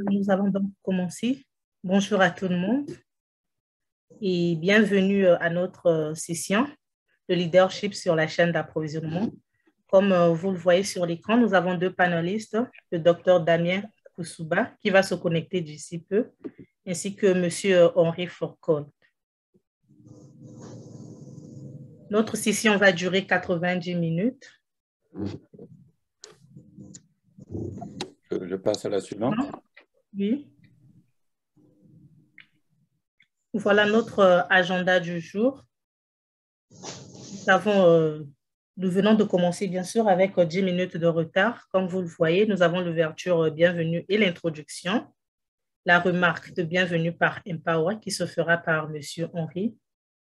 Nous allons donc commencer. Bonjour à tout le monde et bienvenue à notre session de leadership sur la chaîne d'approvisionnement. Comme vous le voyez sur l'écran, nous avons deux panélistes, le docteur Damien Koussouba qui va se connecter d'ici peu, ainsi que monsieur Henri Fourcol. Notre session va durer 90 minutes. Je passe à la suivante. Oui. Voilà notre agenda du jour. Nous venons de commencer, bien sûr, avec 10 minutes de retard. Comme vous le voyez, nous avons l'ouverture bienvenue et l'introduction, la remarque de bienvenue par Empower qui se fera par M. Henri,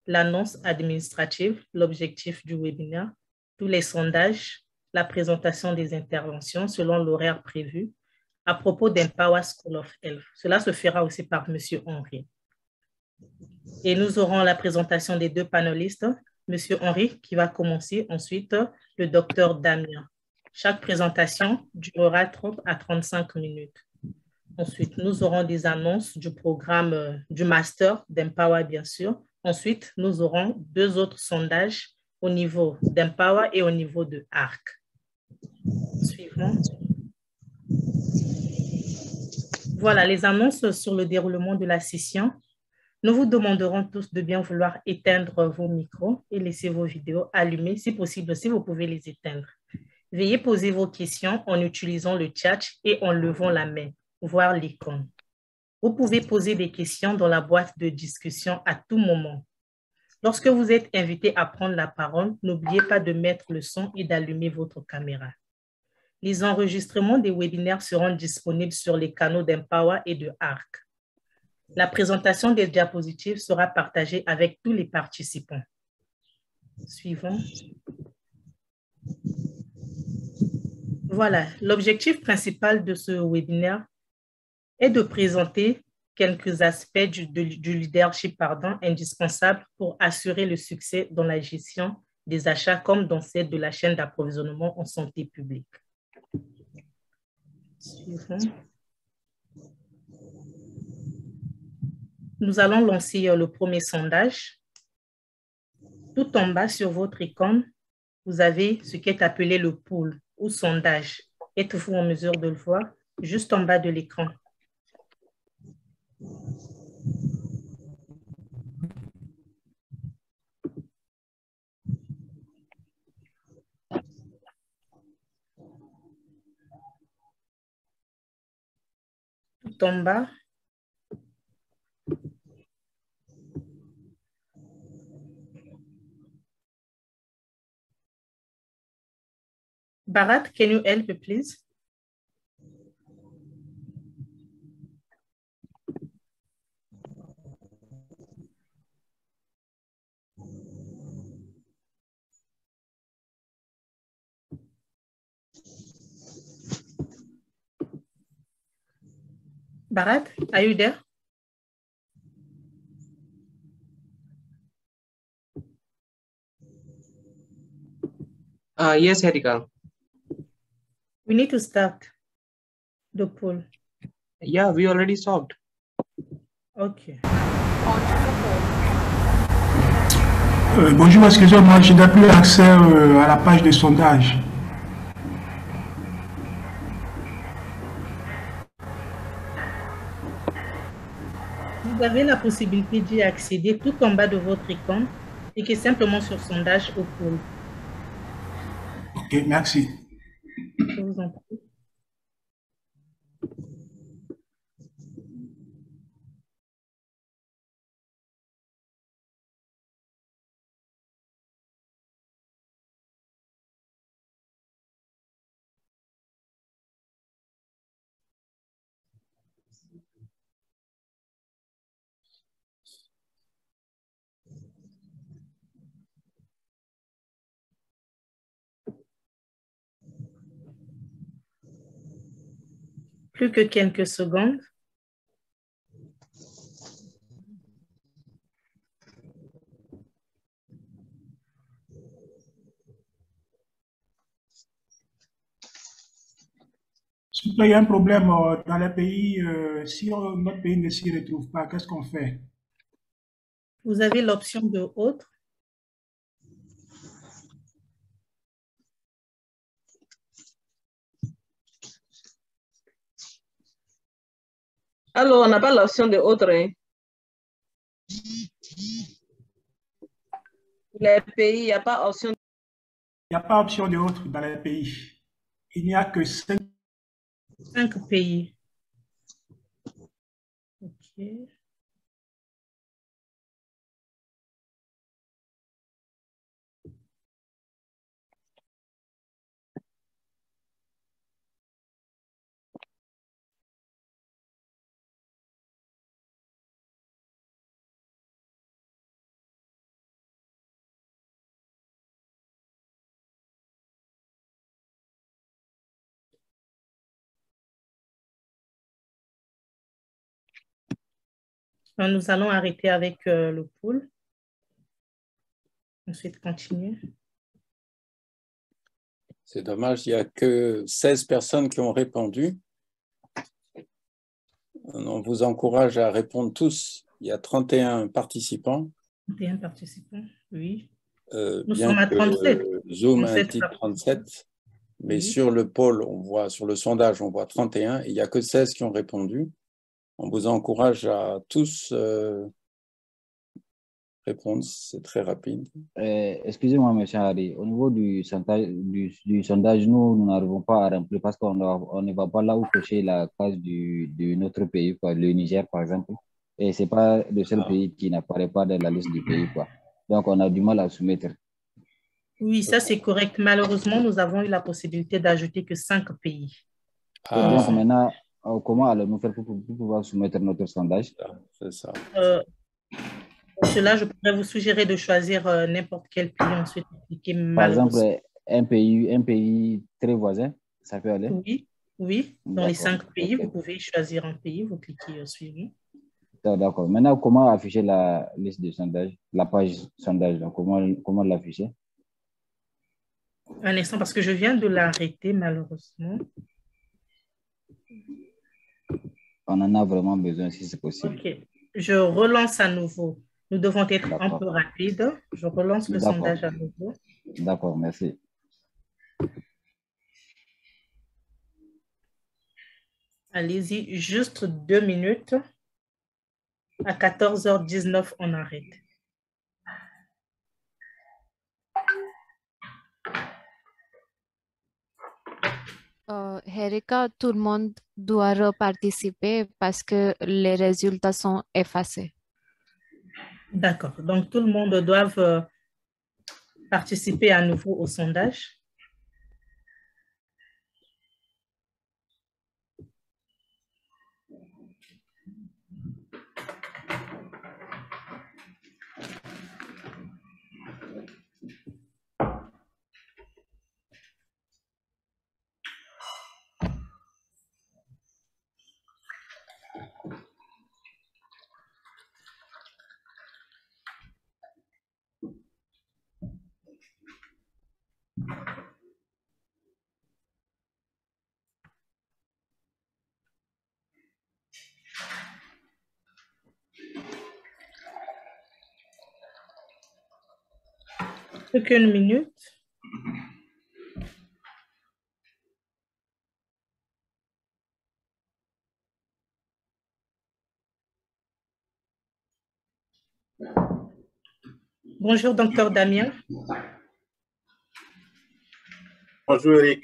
l'annonce administrative, l'objectif du webinaire, tous les sondages, la présentation des interventions selon l'horaire prévu à propos d'Empower School of Health. Cela se fera aussi par M. Henri. Et nous aurons la présentation des deux panélistes, M. Henri qui va commencer, ensuite le docteur Damien. Chaque présentation durera 30 à 35 minutes. Ensuite, nous aurons des annonces du programme du master d'Empower, bien sûr. Ensuite, nous aurons deux autres sondages au niveau d'Empower et au niveau de ARC. Suivant. Voilà les annonces sur le déroulement de la session. Nous vous demanderons tous de bien vouloir éteindre vos micros et laisser vos vidéos allumées, si possible, si vous pouvez les éteindre. Veuillez poser vos questions en utilisant le chat et en levant la main, voire l'icône. Vous pouvez poser des questions dans la boîte de discussion à tout moment. Lorsque vous êtes invité à prendre la parole, n'oubliez pas de mettre le son et d'allumer votre caméra. Les enregistrements des webinaires seront disponibles sur les canaux d'Empower et de ARC. La présentation des diapositives sera partagée avec tous les participants. Suivant. Voilà, l'objectif principal de ce webinaire est de présenter quelques aspects du leadership indispensable pour assurer le succès dans la gestion des achats comme dans celle de la chaîne d'approvisionnement en santé publique. Suivant. Nous allons lancer le premier sondage. Tout en bas sur votre icône, vous avez ce qui est appelé le pool ou sondage. Êtes-vous en mesure de le voir? Juste en bas de l'écran. Tout en bas. Bharat, can you help, please? Bharat, are you there? Yes, Harika. We need to start the poll. Yeah, we already stopped. Okay. Bonjour, excusez-moi, je n'ai plus accès à la page de sondage. Vous avez la possibilité d'y accéder tout en bas de votre icône et qui est simplement sur sondage au pool. Ok, merci. Je vous en prie. Plus que quelques secondes. S'il Il y a un problème dans les pays, si notre pays ne s'y retrouve pas, qu'est-ce qu'on fait? Vous avez l'option de autre. Alors, on n'a pas l'option de autre. Hein. Les pays, il n'y a pas option. Il n'y a pas option de autre dans les pays. Il n'y a que 5. 5 pays. OK. Donc, nous allons arrêter avec le pool. Ensuite, continuer. C'est dommage, il n'y a que 16 personnes qui ont répondu. On vous encourage à répondre tous. Il y a 31 participants. 31 participants, oui. Nous sommes à 37. Zoom indique 37, mais oui. sur le pôle, on voit, sur le sondage, on voit 31 et il n'y a que 16 qui ont répondu. On vous encourage à tous répondre, c'est très rapide. Excusez-moi, M. Harry, au niveau du sondage, nous n'arrivons pas à remplir parce qu'on ne va pas là où cocher la case de notre pays, quoi, le Niger par exemple. Et ce n'est pas le seul pays qui n'apparaît pas dans la liste du pays, quoi. Donc, on a du mal à soumettre. Oui, ça c'est correct. Malheureusement, nous avons eu la possibilité d'ajouter que 5 pays. Donc, maintenant, comment allons-nous faire pour pouvoir soumettre notre sondage? C'est ça. Pour cela, je pourrais vous suggérer de choisir n'importe quel pays, ensuite cliquer Par exemple, un pays très voisin, ça peut aller? Oui, oui. Dans les 5 pays, vous pouvez choisir un pays, vous cliquez suivi. D'accord. Maintenant, comment afficher la liste de sondage, la page sondage, donc comment l'afficher? Un instant, parce que je viens de l'arrêter, malheureusement. On en a vraiment besoin, si c'est possible. OK. Je relance à nouveau. Nous devons être un peu rapides. Je relance le sondage à nouveau. D'accord, merci. Allez-y, juste 2 minutes. À 14h19, on arrête. Erika, tout le monde doit participer parce que les résultats sont effacés. D'accord. Donc, tout le monde doit participer à nouveau au sondage. Plus qu'une minute. Bonjour, docteur Damien. Bonjour Eric.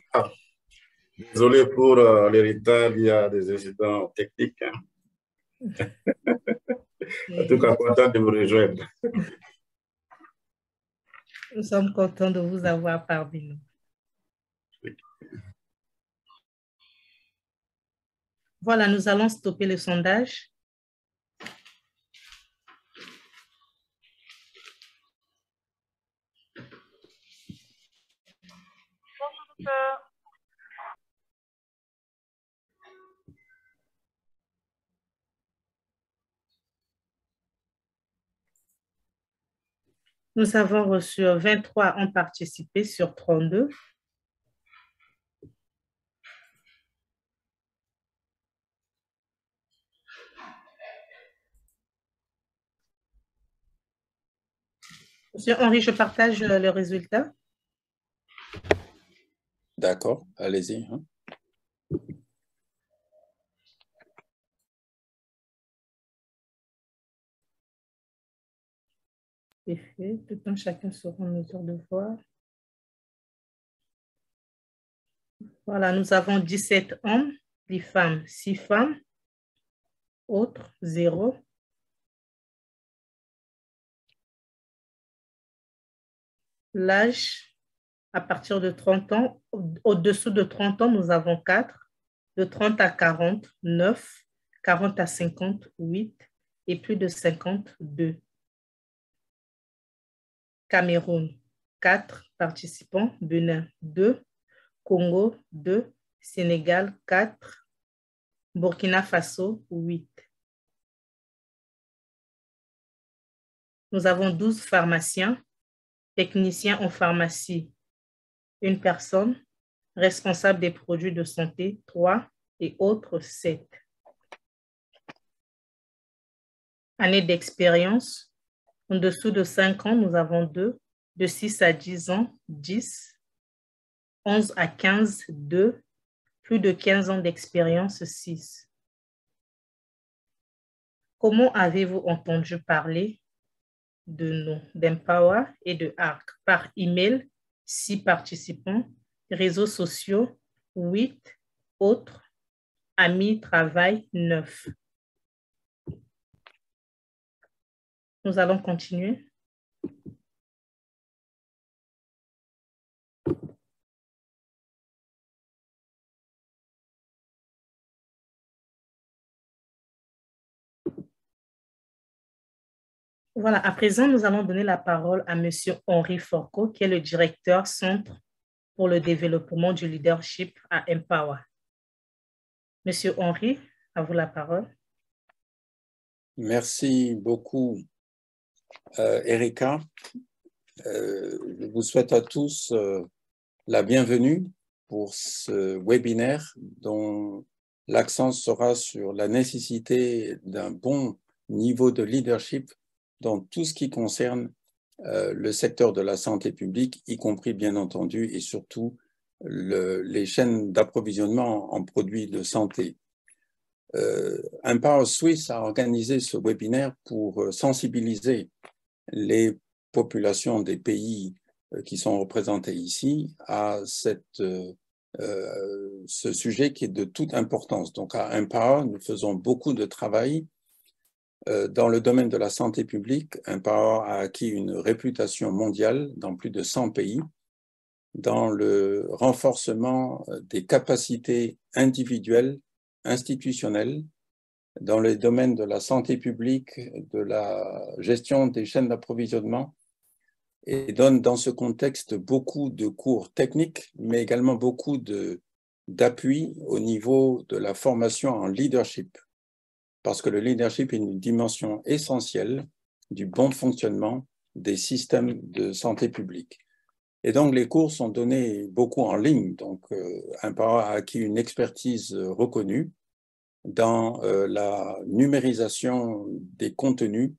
Désolé pour les retards, il y a des incidents techniques. En tout cas, content de vous rejoindre. Nous sommes contents de vous avoir parmi nous. Voilà, nous allons stopper le sondage. Nous avons reçu 23 ont participé sur 32. Monsieur Henri, je partage le résultat. D'accord, allez-y. Hein. C'est fait. Tout le temps, chacun sera en mesure de voir. Voilà, nous avons 17 hommes, 10 femmes, 6 femmes. Autres, 0. L'âge, à partir de 30 ans, au-dessous de 30 ans, nous avons 4. De 30 à 40, 9. 40 à 50, 8. Et plus de 50, 2. Cameroun, 4 participants. Bénin, 2. Congo, 2. Sénégal, 4. Burkina Faso, 8. Nous avons 12 pharmaciens, techniciens en pharmacie, 1 personne, responsable des produits de santé, 3, et autres, 7. Année d'expérience, en dessous de 5 ans, nous avons 2, de 6 à 10 ans, 10, 11 à 15, 2, plus de 15 ans d'expérience, 6. Comment avez-vous entendu parler de nous, d'Empower et de ARC? Par email, 6 participants, réseaux sociaux, 8, autres, amis, travail, 9. Nous allons continuer. Voilà, à présent, nous allons donner la parole à M. Henri Forco, qui est le directeur Centre pour le développement du leadership à Empower. Monsieur Henri, à vous la parole. Merci beaucoup, Erika. Je vous souhaite à tous la bienvenue pour ce webinaire dont l'accent sera sur la nécessité d'un bon niveau de leadership dans tout ce qui concerne le secteur de la santé publique, y compris bien entendu et surtout les chaînes d'approvisionnement en produits de santé. Empower Suisse a organisé ce webinaire pour sensibiliser les populations des pays qui sont représentés ici à ce sujet qui est de toute importance. Donc à Empower, nous faisons beaucoup de travail dans le domaine de la santé publique. Empower a acquis une réputation mondiale dans plus de 100 pays, dans le renforcement des capacités individuelles, institutionnelles, dans les domaines de la santé publique, de la gestion des chaînes d'approvisionnement, et donne dans ce contexte beaucoup de cours techniques, mais également beaucoup d'appui au niveau de la formation en leadership, parce que le leadership est une dimension essentielle du bon fonctionnement des systèmes de santé publique. Et donc, les cours sont donnés beaucoup en ligne. Donc, Empower a acquis une expertise reconnue dans la numérisation des contenus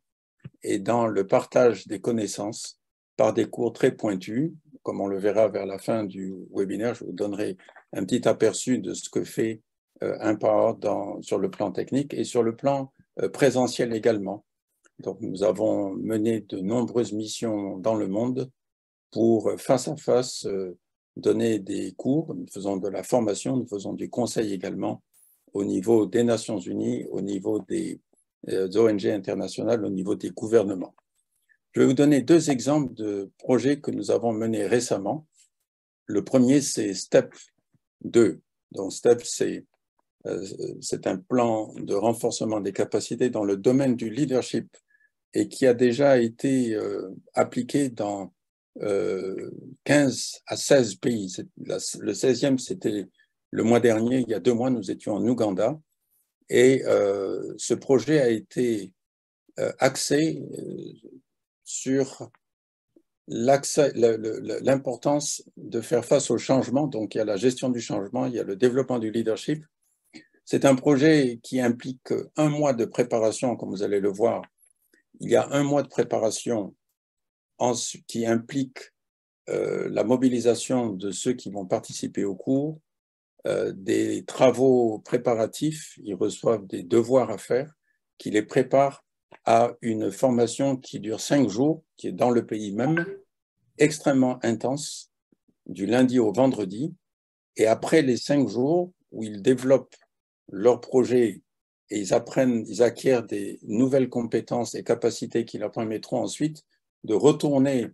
et dans le partage des connaissances par des cours très pointus. Comme on le verra vers la fin du webinaire, je vous donnerai un petit aperçu de ce que fait Empower sur le plan technique et sur le plan présentiel également. Donc, nous avons mené de nombreuses missions dans le monde pour face à face donner des cours. Nous faisons de la formation, nous faisons du conseil également au niveau des Nations Unies, au niveau des ONG internationales, au niveau des gouvernements. Je vais vous donner 2 exemples de projets que nous avons menés récemment. Le premier, c'est STEP 2. Donc STEP, c'est un plan de renforcement des capacités dans le domaine du leadership et qui a déjà été appliqué dans 15 à 16 pays. Le 16e, c'était le mois dernier, il y a 2 mois, nous étions en Ouganda. Et ce projet a été axé sur l'importance de faire face au changement. Donc, il y a la gestion du changement, il y a le développement du leadership. C'est un projet qui implique 1 mois de préparation, comme vous allez le voir. Il y a 1 mois de préparation qui implique la mobilisation de ceux qui vont participer au cours, des travaux préparatifs, ils reçoivent des devoirs à faire, qui les préparent à une formation qui dure 5 jours, qui est dans le pays même, extrêmement intense, du lundi au vendredi. Et après les 5 jours où ils développent leur projet et ils acquièrent des nouvelles compétences et capacités qui leur permettront ensuite de retourner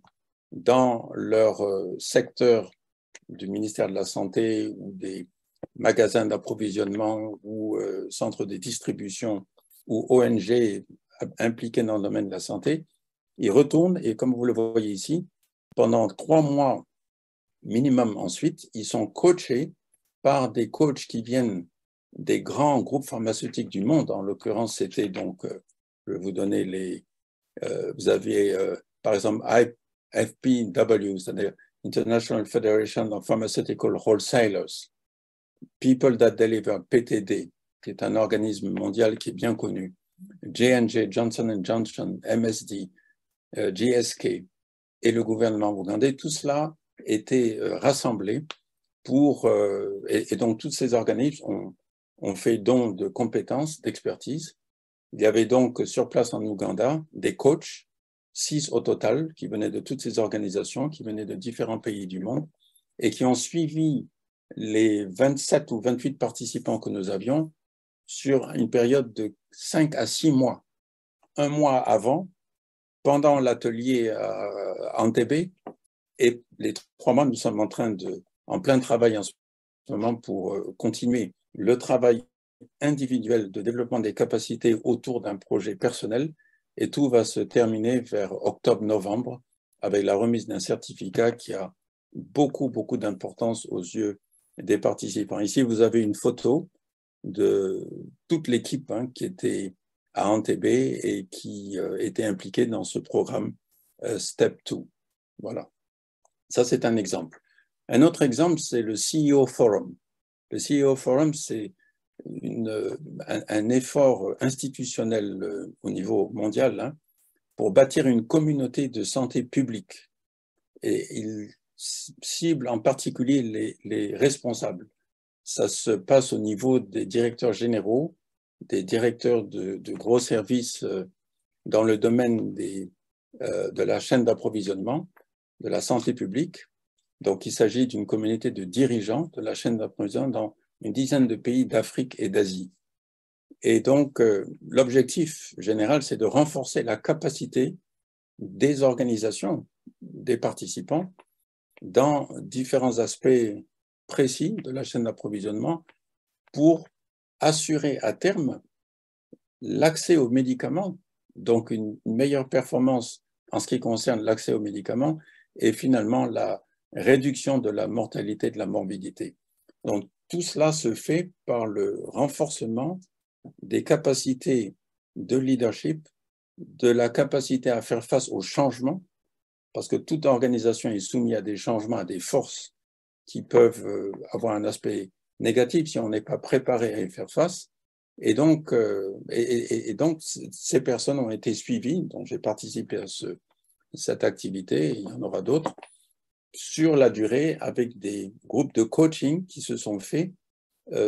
dans leur secteur du ministère de la Santé ou des magasins d'approvisionnement ou centres de distribution ou ONG impliqués dans le domaine de la santé, ils retournent et comme vous le voyez ici, pendant 3 mois minimum ensuite, ils sont coachés par des coachs qui viennent des grands groupes pharmaceutiques du monde. En l'occurrence, c'était donc, je vais vous donner les, vous aviez par exemple IFPW, c'est-à-dire International Federation of Pharmaceutical Wholesalers, People That Deliver, PTD, qui est un organisme mondial qui est bien connu, J&J, Johnson & Johnson, MSD, GSK et le gouvernement ougandais, tout cela était rassemblé pour, et donc tous ces organismes ont fait don de compétences, d'expertise. Il y avait donc sur place en Ouganda des coachs, 6 au total, qui venaient de toutes ces organisations, qui venaient de différents pays du monde et qui ont suivi les 27 ou 28 participants que nous avions sur une période de 5 à 6 mois. 1 mois avant, pendant l'atelier à Entebbe, et les 3 mois, nous sommes en plein travail en ce moment pour continuer le travail individuel de développement des capacités autour d'un projet personnel, et tout va se terminer vers octobre-novembre avec la remise d'un certificat qui a beaucoup d'importance aux yeux des participants. Ici, vous avez une photo de toute l'équipe qui était à Entebbe et qui était impliquée dans ce programme Step 2. Voilà. Ça, c'est un exemple. Un autre exemple, c'est le CEO Forum. Le CEO Forum, c'est un effort institutionnel au niveau mondial pour bâtir une communauté de santé publique. Et il cible en particulier les responsables. Ça se passe au niveau des directeurs généraux, des directeurs de gros services dans le domaine de la chaîne d'approvisionnement, de la santé publique. Donc, il s'agit d'une communauté de dirigeants de la chaîne d'approvisionnement dans une dizaine de pays d'Afrique et d'Asie. Et donc, l'objectif général, c'est de renforcer la capacité des organisations, des participants, dans différents aspects précis de la chaîne d'approvisionnement pour assurer à terme l'accès aux médicaments, donc une meilleure performance en ce qui concerne l'accès aux médicaments et finalement la réduction de la mortalité, de la morbidité. Donc, tout cela se fait par le renforcement des capacités de leadership, de la capacité à faire face aux changements, parce que toute organisation est soumise à des changements, à des forces qui peuvent avoir un aspect négatif si on n'est pas préparé à y faire face. Et donc, ces personnes ont été suivies, donc j'ai participé à cette activité, il y en aura d'autres, sur la durée avec des groupes de coaching qui se sont faits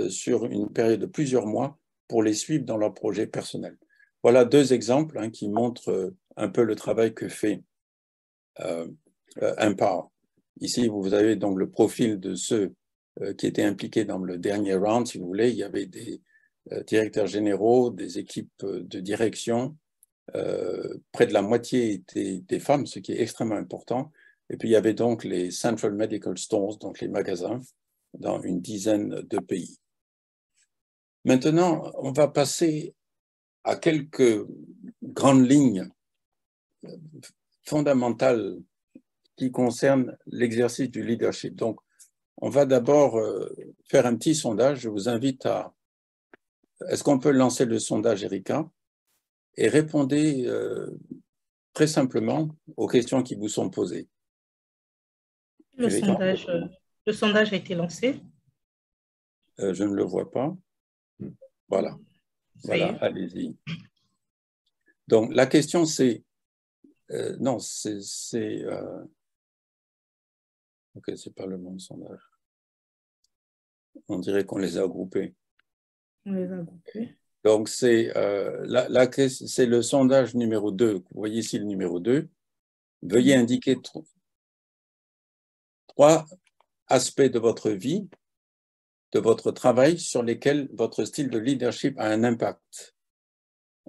sur une période de plusieurs mois pour les suivre dans leur projet personnel. Voilà 2 exemples qui montrent un peu le travail que fait Empower. Ici, vous avez donc le profil de ceux qui étaient impliqués dans le dernier round, si vous voulez. Il y avait des directeurs généraux, des équipes de direction. Près de la moitié étaient des femmes, ce qui est extrêmement important. Et puis, il y avait donc les Central Medical Stores, donc les magasins, dans une dizaine de pays. Maintenant, on va passer à quelques grandes lignes fondamentales qui concernent l'exercice du leadership. Donc, on va d'abord faire un petit sondage. Je vous invite à... Est-ce qu'on peut lancer le sondage, Erika? Et répondez très simplement aux questions qui vous sont posées. Le sondage a été lancé. Je ne le vois pas. Voilà. Voilà, allez-y. Donc, la question, c'est Non, ok, c'est pas le bon sondage. On dirait qu'on les a groupés. On les a groupés. Donc, c'est le sondage numéro 2. Vous voyez ici le numéro 2. Veuillez indiquer 3 aspects de votre vie, de votre travail, sur lesquels votre style de leadership a un impact.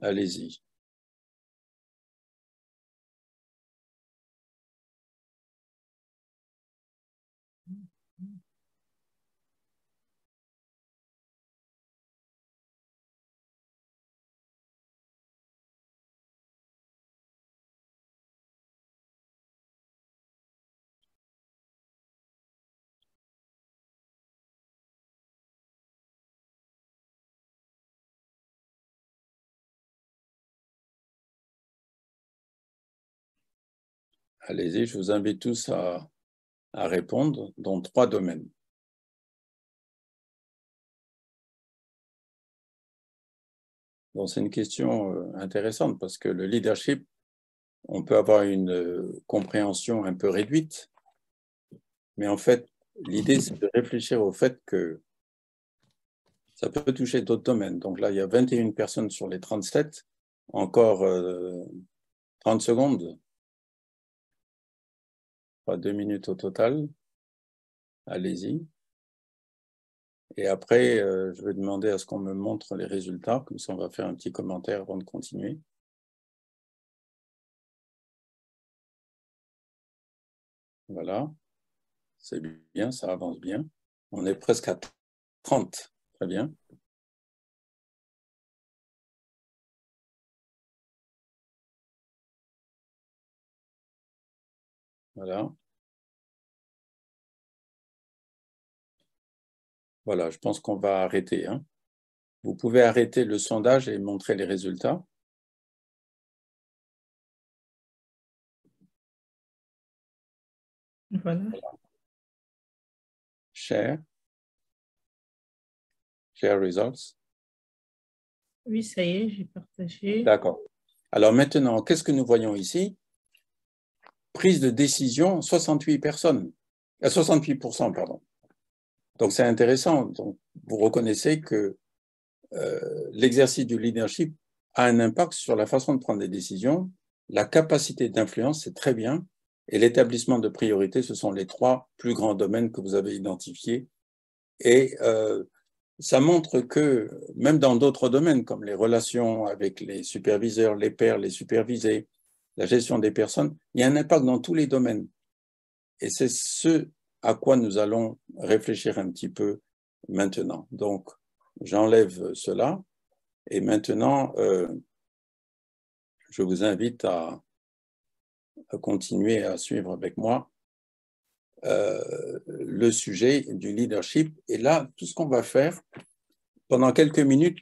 Allez-y. Allez-y, je vous invite tous à répondre dans 3 domaines. Donc, c'est une question intéressante parce que le leadership, on peut avoir une compréhension un peu réduite, mais en fait, l'idée, c'est de réfléchir au fait que ça peut toucher d'autres domaines. Donc là, il y a 21 personnes sur les 37, encore 30 secondes, 2 minutes au total. Allez-y. Et après, je vais demander à ce qu'on me montre les résultats, comme ça on va faire un petit commentaire avant de continuer. Voilà, c'est bien, ça avance bien. On est presque à 30, très bien. Voilà. Voilà, je pense qu'on va arrêter. Hein. Vous pouvez arrêter le sondage et montrer les résultats. Voilà. Share. Share results. Oui, ça y est, j'ai partagé. D'accord. Alors maintenant, qu'est-ce que nous voyons ici? Prise de décision, 68 personnes. 68%, pardon. Donc c'est intéressant. Donc, vous reconnaissez que l'exercice du leadership a un impact sur la façon de prendre des décisions. La capacité d'influence, c'est très bien. Et l'établissement de priorités, ce sont les 3 plus grands domaines que vous avez identifiés. Et ça montre que même dans d'autres domaines, comme les relations avec les superviseurs, les pairs, les supervisés, la gestion des personnes, il y a un impact dans tous les domaines. Et c'est ce à quoi nous allons réfléchir un petit peu maintenant. Donc, j'enlève cela. Et maintenant, je vous invite à continuer à suivre avec moi le sujet du leadership. Et là, tout ce qu'on va faire, pendant quelques minutes,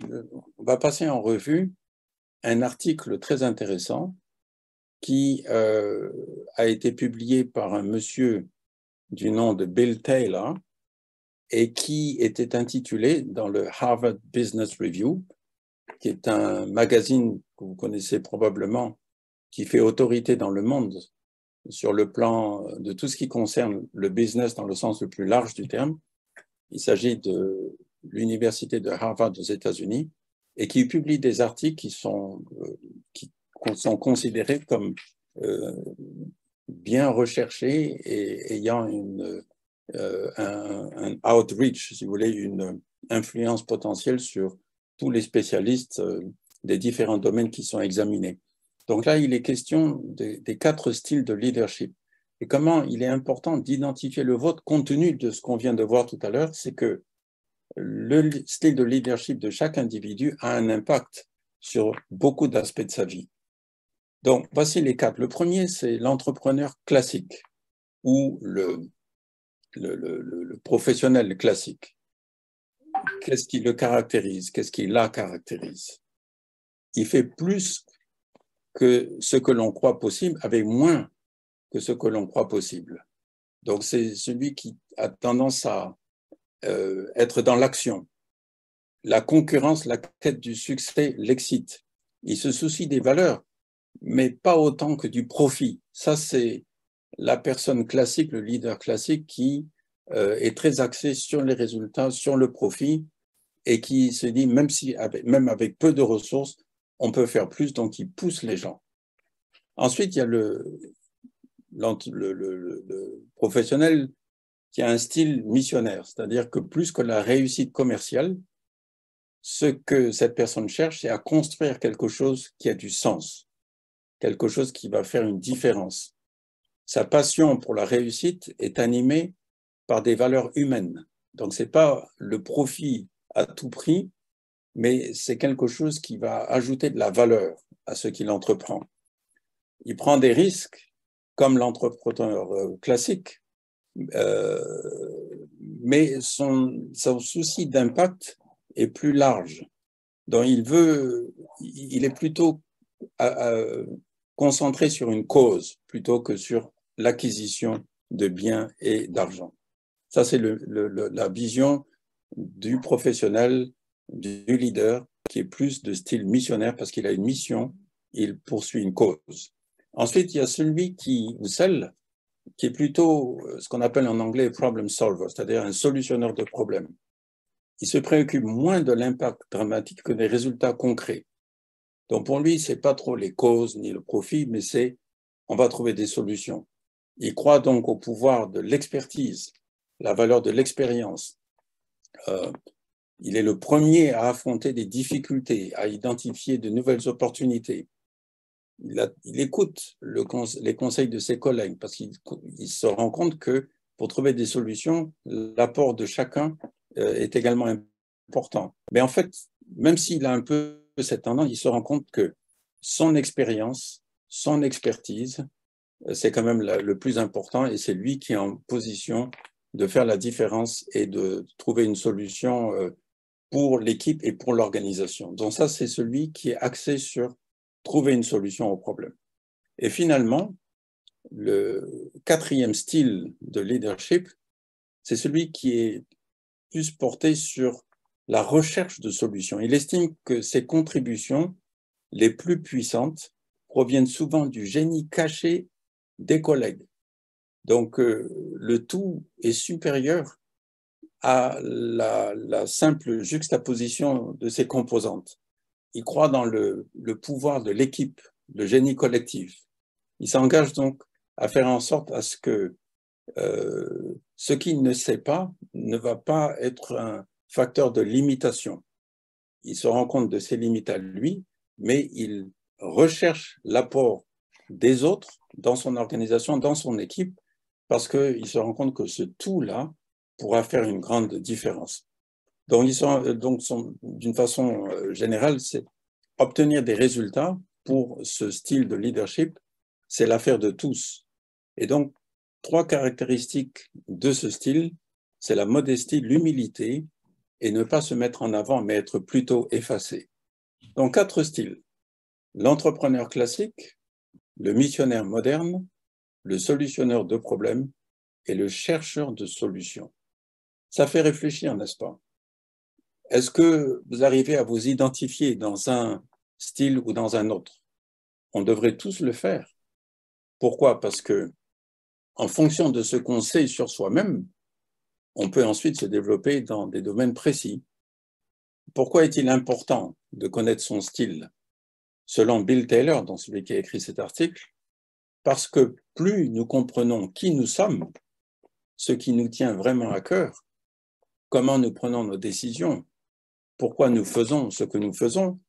on va passer en revue un article très intéressant qui a été publié par un monsieur du nom de Bill Taylor et qui était intitulé dans le Harvard Business Review, qui est un magazine que vous connaissez probablement, qui fait autorité dans le monde sur le plan de tout ce qui concerne le business dans le sens le plus large du terme. Il s'agit de l'université de Harvard aux États-Unis et qui publie des articles qui sont considérés comme bien recherchés et ayant un outreach, si vous voulez, une influence potentielle sur tous les spécialistes des différents domaines qui sont examinés. Donc là, il est question des 4 styles de leadership. Et comment il est important d'identifier le vôtre compte tenu de ce qu'on vient de voir tout à l'heure, c'est que le style de leadership de chaque individu a un impact sur beaucoup d'aspects de sa vie. Donc, voici les 4. Le premier, c'est l'entrepreneur classique ou le professionnel classique. Qu'est-ce qui le caractérise? Qu'est-ce qui la caractérise? Il fait plus que ce que l'on croit possible avec moins que ce que l'on croit possible. Donc, c'est celui qui a tendance à être dans l'action. La concurrence, la quête du succès l'excite. Il se soucie des valeurs, mais pas autant que du profit. Ça, c'est la personne classique, le leader classique qui est très axé sur les résultats, sur le profit, et qui se dit, même avec peu de ressources, on peut faire plus, donc il pousse les gens. Ensuite, il y a le professionnel qui a un style missionnaire, c'est-à-dire que plus que la réussite commerciale, ce que cette personne cherche, c'est à construire quelque chose qui a du sens, quelque chose qui va faire une différence. Sa passion pour la réussite est animée par des valeurs humaines. Donc, ce n'est pas le profit à tout prix, mais c'est quelque chose qui va ajouter de la valeur à ce qu'il entreprend. Il prend des risques, comme l'entrepreneur classique, mais son souci d'impact est plus large. Donc, il est plutôt concentré sur une cause plutôt que sur l'acquisition de biens et d'argent. Ça, c'est la vision du professionnel, du leader, qui est plus de style missionnaire parce qu'il a une mission, il poursuit une cause. Ensuite, il y a celui ou celle qui est plutôt ce qu'on appelle en anglais problem solver, c'est-à-dire un solutionneur de problèmes. Il se préoccupe moins de l'impact dramatique que des résultats concrets. Donc pour lui, c'est pas trop les causes ni le profit, mais c'est on va trouver des solutions. Il croit donc au pouvoir de l'expertise, la valeur de l'expérience. Il est le premier à affronter des difficultés, à identifier de nouvelles opportunités. Il écoute les conseils de ses collègues parce qu'il se rend compte que pour trouver des solutions, l'apport de chacun est également important. Mais en fait, même s'il a un peu cette tendance, il se rend compte que son expérience, son expertise, c'est quand même le plus important et c'est lui qui est en position de faire la différence et de trouver une solution pour l'équipe et pour l'organisation. Donc ça, c'est celui qui est axé sur trouver une solution au problème. Et finalement, le quatrième style de leadership, c'est celui qui est plus porté sur la recherche de solutions. Il estime que ses contributions les plus puissantes proviennent souvent du génie caché des collègues. Donc, le tout est supérieur à la simple juxtaposition de ses composantes. Il croit dans le pouvoir de l'équipe, le génie collectif. Il s'engage donc à faire en sorte à ce que ce qu'il ne sait pas ne va pas être un facteur de limitation. Il se rend compte de ses limites à lui, mais il recherche l'apport des autres dans son organisation, dans son équipe, parce qu'il se rend compte que ce tout-là pourra faire une grande différence. Donc, d'une façon générale, c'est obtenir des résultats pour ce style de leadership, c'est l'affaire de tous. Et donc, 3 caractéristiques de ce style, c'est la modestie, l'humilité et ne pas se mettre en avant, mais être plutôt effacé. Donc, 4 styles. L'entrepreneur classique, le missionnaire moderne, le solutionneur de problèmes et le chercheur de solutions. Ça fait réfléchir, n'est-ce pas? Est-ce que vous arrivez à vous identifier dans un style ou dans un autre? On devrait tous le faire. Pourquoi? Parce que, en fonction de ce qu'on sait sur soi-même, on peut ensuite se développer dans des domaines précis. Pourquoi est-il important de connaître son style? Selon Bill Taylor, dans celui qui a écrit cet article, parce que plus nous comprenons qui nous sommes, ce qui nous tient vraiment à cœur, comment nous prenons nos décisions, pourquoi nous faisons ce que nous faisons,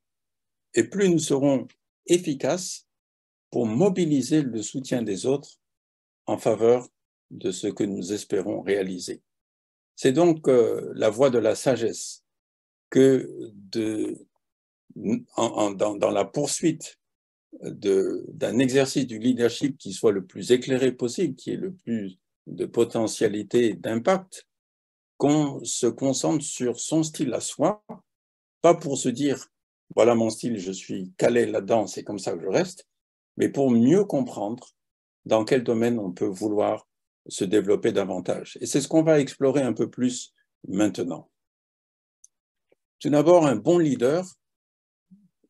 et plus nous serons efficaces pour mobiliser le soutien des autres en faveur de ce que nous espérons réaliser. C'est donc la voie de la sagesse que dans la poursuite d'un exercice du leadership qui soit le plus éclairé possible, qui ait le plus de potentialité d'impact, qu'on se concentre sur son style à soi, pas pour se dire « voilà mon style, je suis calé là-dedans, c'est comme ça que je reste », mais pour mieux comprendre dans quel domaine on peut vouloir se développer davantage. Et c'est ce qu'on va explorer un peu plus maintenant. Tout d'abord, un bon leader,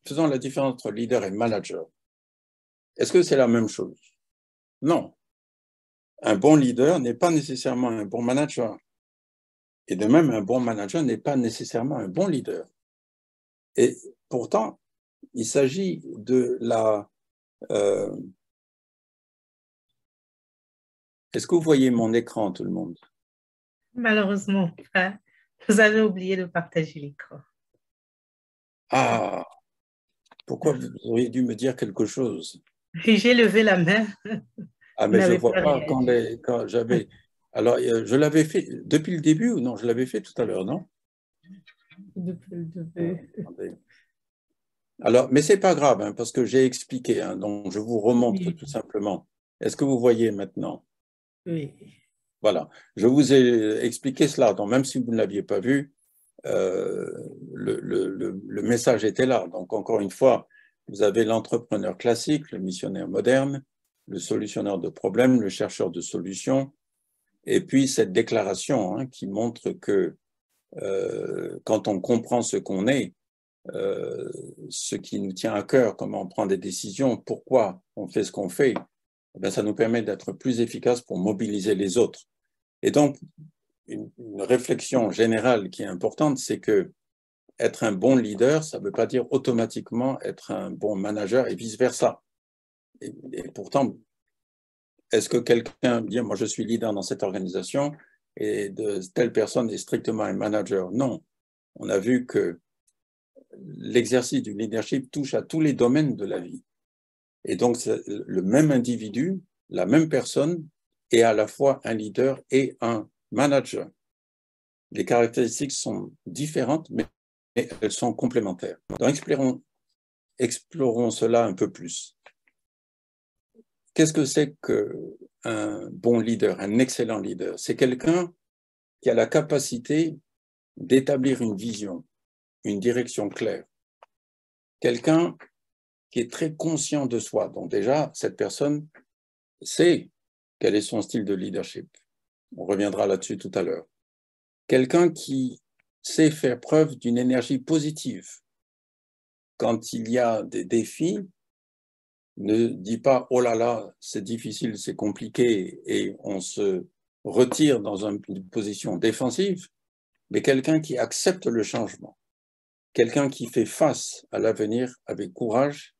faisons la différence entre leader et manager. Est-ce que c'est la même chose? Non. Un bon leader n'est pas nécessairement un bon manager. Et de même, un bon manager n'est pas nécessairement un bon leader. Et pourtant, il s'agit de la... Est-ce que vous voyez mon écran, tout le monde? Malheureusement, vous avez oublié de partager l'écran. Ah, pourquoi vous auriez dû me dire quelque chose? J'ai levé la main. Ah, Vous mais je ne n'avez vois pas pas réagi. quand j'avais... Alors, je l'avais fait depuis le début ou non? Je l'avais fait tout à l'heure, non? Depuis le début. Attendez. Alors, mais ce n'est pas grave, hein, parce que j'ai expliqué, hein, donc je vous remontre Oui. tout simplement. Est-ce que vous voyez maintenant? Oui. Voilà, je vous ai expliqué cela, donc même si vous ne l'aviez pas vu, le message était là. Donc, encore une fois, vous avez l'entrepreneur classique, le missionnaire moderne, le solutionneur de problèmes, le chercheur de solutions, et puis cette déclaration hein, qui montre que quand on comprend ce qu'on est, ce qui nous tient à cœur, comment on prend des décisions, pourquoi on fait ce qu'on fait, eh bien, ça nous permet d'être plus efficaces pour mobiliser les autres. Et donc, une réflexion générale qui est importante, c'est que être un bon leader, ça ne veut pas dire automatiquement être un bon manager et vice-versa. Et pourtant, est-ce que quelqu'un dit « moi je suis leader dans cette organisation et de telle personne est strictement un manager ». Non, on a vu que l'exercice du leadership touche à tous les domaines de la vie. Et donc, le même individu, la même personne, est à la fois un leader et un manager. Les caractéristiques sont différentes, mais elles sont complémentaires. Donc, explorons cela un peu plus. Qu'est-ce que c'est qu'un bon leader, un excellent leader? C'est quelqu'un qui a la capacité d'établir une vision, une direction claire. Quelqu'un qui est très conscient de soi. Donc déjà, cette personne sait quel est son style de leadership. On reviendra là-dessus tout à l'heure. Quelqu'un qui sait faire preuve d'une énergie positive. Quand il y a des défis, ne dit pas « oh là là, c'est difficile, c'est compliqué » et on se retire dans une position défensive, mais quelqu'un qui accepte le changement, quelqu'un qui fait face à l'avenir avec courage,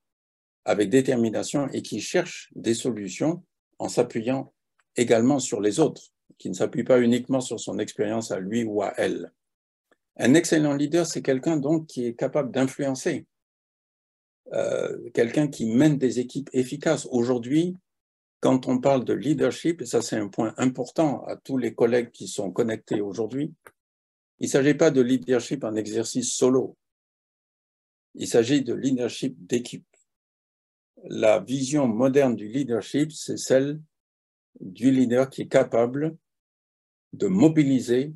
avec détermination et qui cherche des solutions en s'appuyant également sur les autres, qui ne s'appuie pas uniquement sur son expérience à lui ou à elle. Un excellent leader, c'est quelqu'un donc qui est capable d'influencer, quelqu'un qui mène des équipes efficaces. Aujourd'hui, quand on parle de leadership, et ça c'est un point important à tous les collègues qui sont connectés aujourd'hui, il ne s'agit pas de leadership en exercice solo, il s'agit de leadership d'équipe. La vision moderne du leadership, c'est celle du leader qui est capable de mobiliser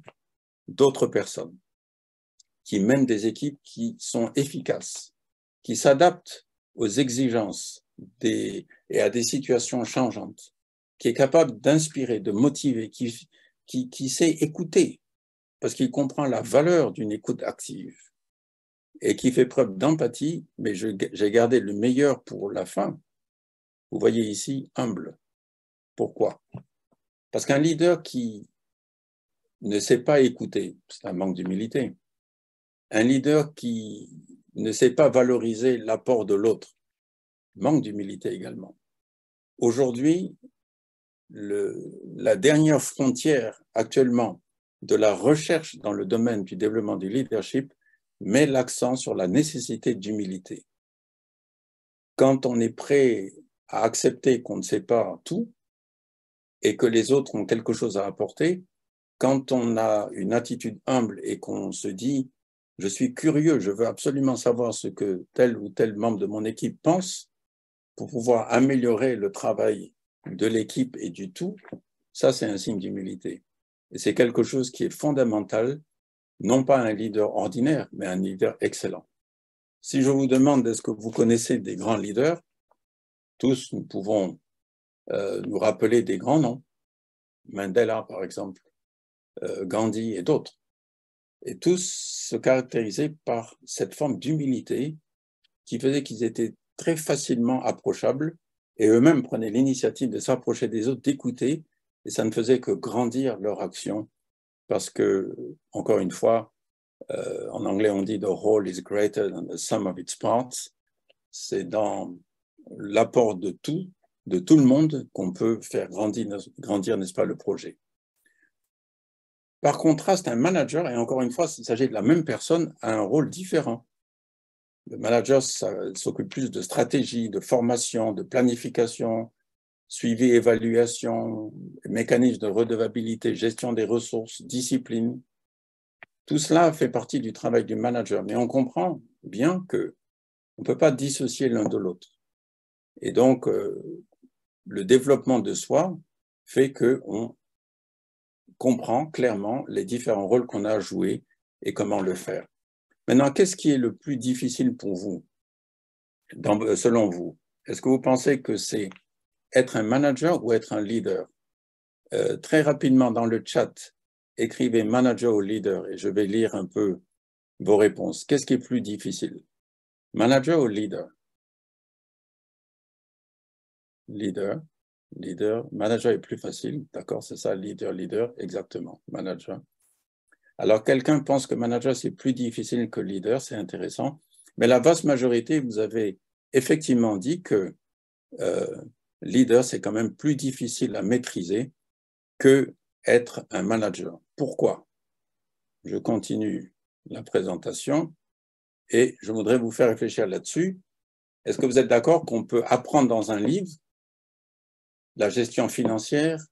d'autres personnes, qui mènent des équipes qui sont efficaces, qui s'adaptent aux exigences et à des situations changeantes, qui est capable d'inspirer, de motiver, qui sait écouter, parce qu'il comprend la valeur d'une écoute active et qui fait preuve d'empathie, mais j'ai gardé le meilleur pour la fin. Vous voyez ici, humble. Pourquoi? Parce qu'un leader qui ne sait pas écouter, c'est un manque d'humilité. Un leader qui ne sait pas valoriser l'apport de l'autre, manque d'humilité également. Aujourd'hui, la dernière frontière actuellement de la recherche dans le domaine du développement du leadership met l'accent sur la nécessité d'humilité. Quand on est prêt à accepter qu'on ne sait pas tout et que les autres ont quelque chose à apporter, quand on a une attitude humble et qu'on se dit « je suis curieux, je veux absolument savoir ce que tel ou tel membre de mon équipe pense pour pouvoir améliorer le travail de l'équipe et du tout », ça c'est un signe d'humilité. Et c'est quelque chose qui est fondamental, non pas un leader ordinaire, mais un leader excellent. Si je vous demande est-ce que vous connaissez des grands leaders, tous nous pouvons nous rappeler des grands noms, Mandela par exemple, Gandhi et d'autres, et tous se caractérisaient par cette forme d'humilité qui faisait qu'ils étaient très facilement approchables et eux-mêmes prenaient l'initiative de s'approcher des autres, d'écouter, et ça ne faisait que grandir leur action parce que, encore une fois, en anglais on dit « the whole is greater than the sum of its parts ». C'est dans l'apport de tout le monde qu'on peut faire grandir, n'est-ce pas, le projet. Par contraste, un manager, et encore une fois, s'il s'agit de la même personne, a un rôle différent. Le manager s'occupe plus de stratégie, de formation, de planification, suivi, évaluation, mécanisme de redevabilité, gestion des ressources, discipline. Tout cela fait partie du travail du manager, mais on comprend bien qu'on ne peut pas dissocier l'un de l'autre. Et donc, le développement de soi fait qu'on comprend clairement les différents rôles qu'on a à jouer et comment le faire. Maintenant, qu'est-ce qui est le plus difficile pour vous, selon vous? Est-ce que vous pensez que c'est être un manager ou être un leader? Très rapidement dans le chat, écrivez manager ou leader et je vais lire un peu vos réponses. Qu'est-ce qui est plus difficile? Manager ou leader? Leader. Manager est plus facile, d'accord, c'est ça, leader, exactement, manager. Alors, quelqu'un pense que manager, c'est plus difficile que leader, c'est intéressant, mais la vaste majorité, vous avez effectivement dit que leader, c'est quand même plus difficile à maîtriser que être un manager. Pourquoi? Je continue la présentation et je voudrais vous faire réfléchir là-dessus. Est-ce que vous êtes d'accord qu'on peut apprendre dans un livre la gestion financière,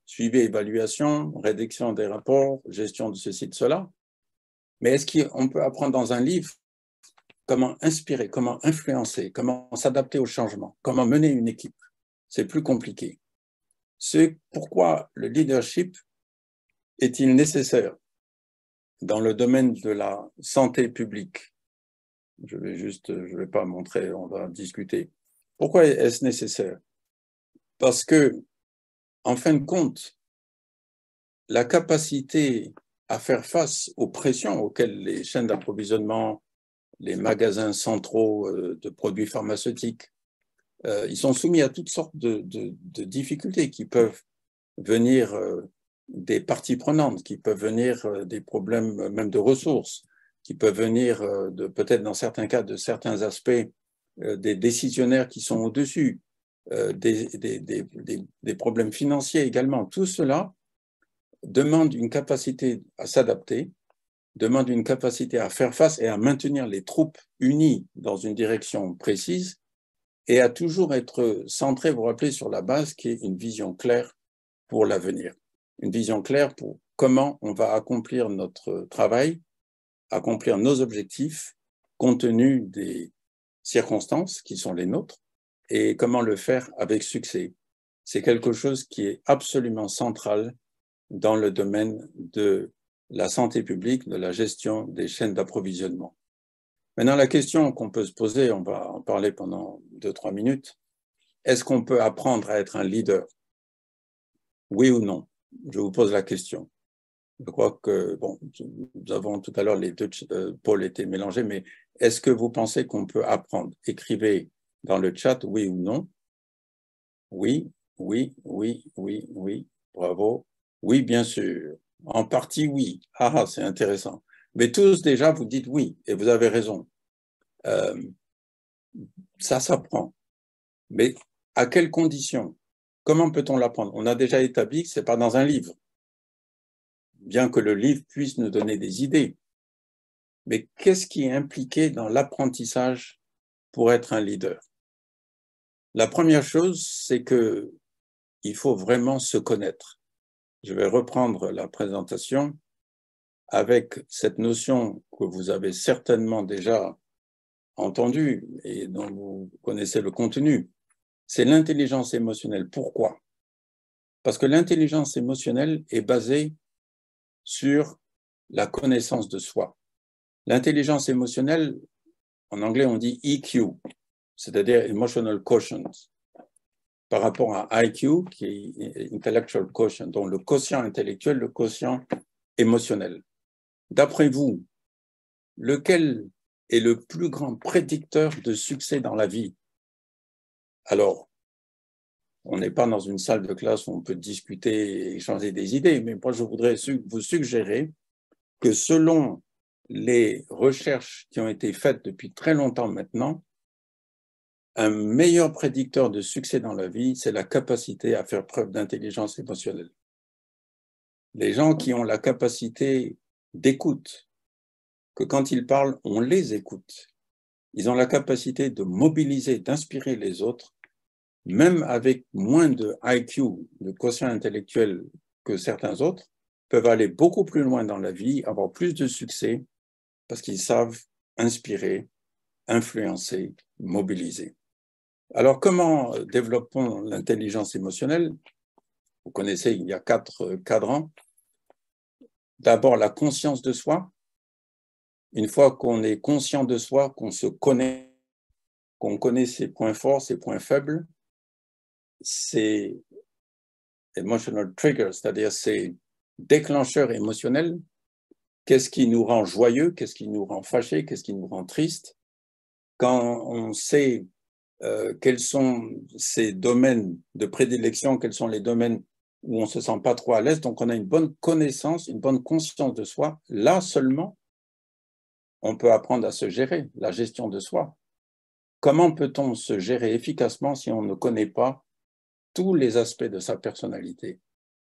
suivi, évaluation, rédaction des rapports, gestion de ceci, de cela? Mais est-ce qu'on peut apprendre dans un livre comment inspirer, comment influencer, comment s'adapter au changement, comment mener une équipe? C'est plus compliqué. C'est pourquoi le leadership est-il nécessaire dans le domaine de la santé publique? Je vais pas montrer, on va discuter. Pourquoi est-ce nécessaire? Parce que, en fin de compte, la capacité à faire face aux pressions auxquelles les chaînes d'approvisionnement, les magasins centraux de produits pharmaceutiques, ils sont soumis à toutes sortes de difficultés qui peuvent venir des parties prenantes, qui peuvent venir des problèmes même de ressources, qui peuvent venir peut-être dans certains cas de certains aspects des décisionnaires qui sont au-dessus, des problèmes financiers également. Tout cela demande une capacité à s'adapter, demande une capacité à faire face et à maintenir les troupes unies dans une direction précise et à toujours être centré, vous vous rappelez, sur la base qui est une vision claire pour l'avenir. Une vision claire pour comment on va accomplir notre travail, accomplir nos objectifs compte tenu des circonstances qui sont les nôtres et comment le faire avec succès. C'est quelque chose qui est absolument central dans le domaine de la santé publique, de la gestion des chaînes d'approvisionnement. Maintenant, la question qu'on peut se poser, on va en parler pendant 2-3 minutes, est-ce qu'on peut apprendre à être un leader? Oui ou non? Je vous pose la question. Je crois que, bon, nous avons tout à l'heure, les deux pôles étaient mélangés, mais est-ce que vous pensez qu'on peut apprendre? Écrivez dans le chat oui ou non. Oui, oui, oui, oui, oui, bravo. Oui, bien sûr. En partie, oui. Ah, c'est intéressant. Mais tous, déjà, vous dites oui, et vous avez raison. Ça s'apprend. Mais à quelles conditions? Comment peut-on l'apprendre? On a déjà établi que ce n'est pas dans un livre, bien que le livre puisse nous donner des idées. Mais qu'est-ce qui est impliqué dans l'apprentissage pour être un leader? La première chose, c'est qu'il faut vraiment se connaître. Je vais reprendre la présentation avec cette notion que vous avez certainement déjà entendue et dont vous connaissez le contenu. C'est l'intelligence émotionnelle. Pourquoi? Parce que l'intelligence émotionnelle est basée sur la connaissance de soi. L'intelligence émotionnelle, en anglais on dit EQ, c'est-à-dire Emotional Quotient, par rapport à IQ, qui est Intellectual Quotient, donc le quotient intellectuel, le quotient émotionnel. D'après vous, lequel est le plus grand prédicteur de succès dans la vie? Alors, On n'est pas dans une salle de classe où on peut discuter et échanger des idées, mais moi, je voudrais vous suggérer que selon les recherches qui ont été faites depuis très longtemps maintenant, un meilleur prédicteur de succès dans la vie, c'est la capacité à faire preuve d'intelligence émotionnelle. Les gens qui ont la capacité d'écoute, que quand ils parlent, on les écoute. Ils ont la capacité de mobiliser, d'inspirer les autres, même avec moins de IQ, de quotient intellectuel que certains autres, peuvent aller beaucoup plus loin dans la vie, avoir plus de succès, parce qu'ils savent inspirer, influencer, mobiliser. Alors, comment développons l'intelligence émotionnelle? Vous connaissez, il y a 4 cadrans. D'abord, la conscience de soi. Une fois qu'on est conscient de soi, qu'on se connaît, qu'on connaît ses points forts, ses points faibles, c'est emotional trigger, c'est-à-dire c'est déclencheur émotionnel. Qu'est-ce qui nous rend joyeux? Qu'est-ce qui nous rend fâchés? Qu'est-ce qui nous rend tristes? Quand on sait quels sont ces domaines de prédilection, quels sont les domaines où on ne se sent pas trop à l'aise, donc on a une bonne connaissance, une bonne conscience de soi, là seulement, on peut apprendre à se gérer, la gestion de soi. Comment peut-on se gérer efficacement si on ne connaît pas tous les aspects de sa personnalité?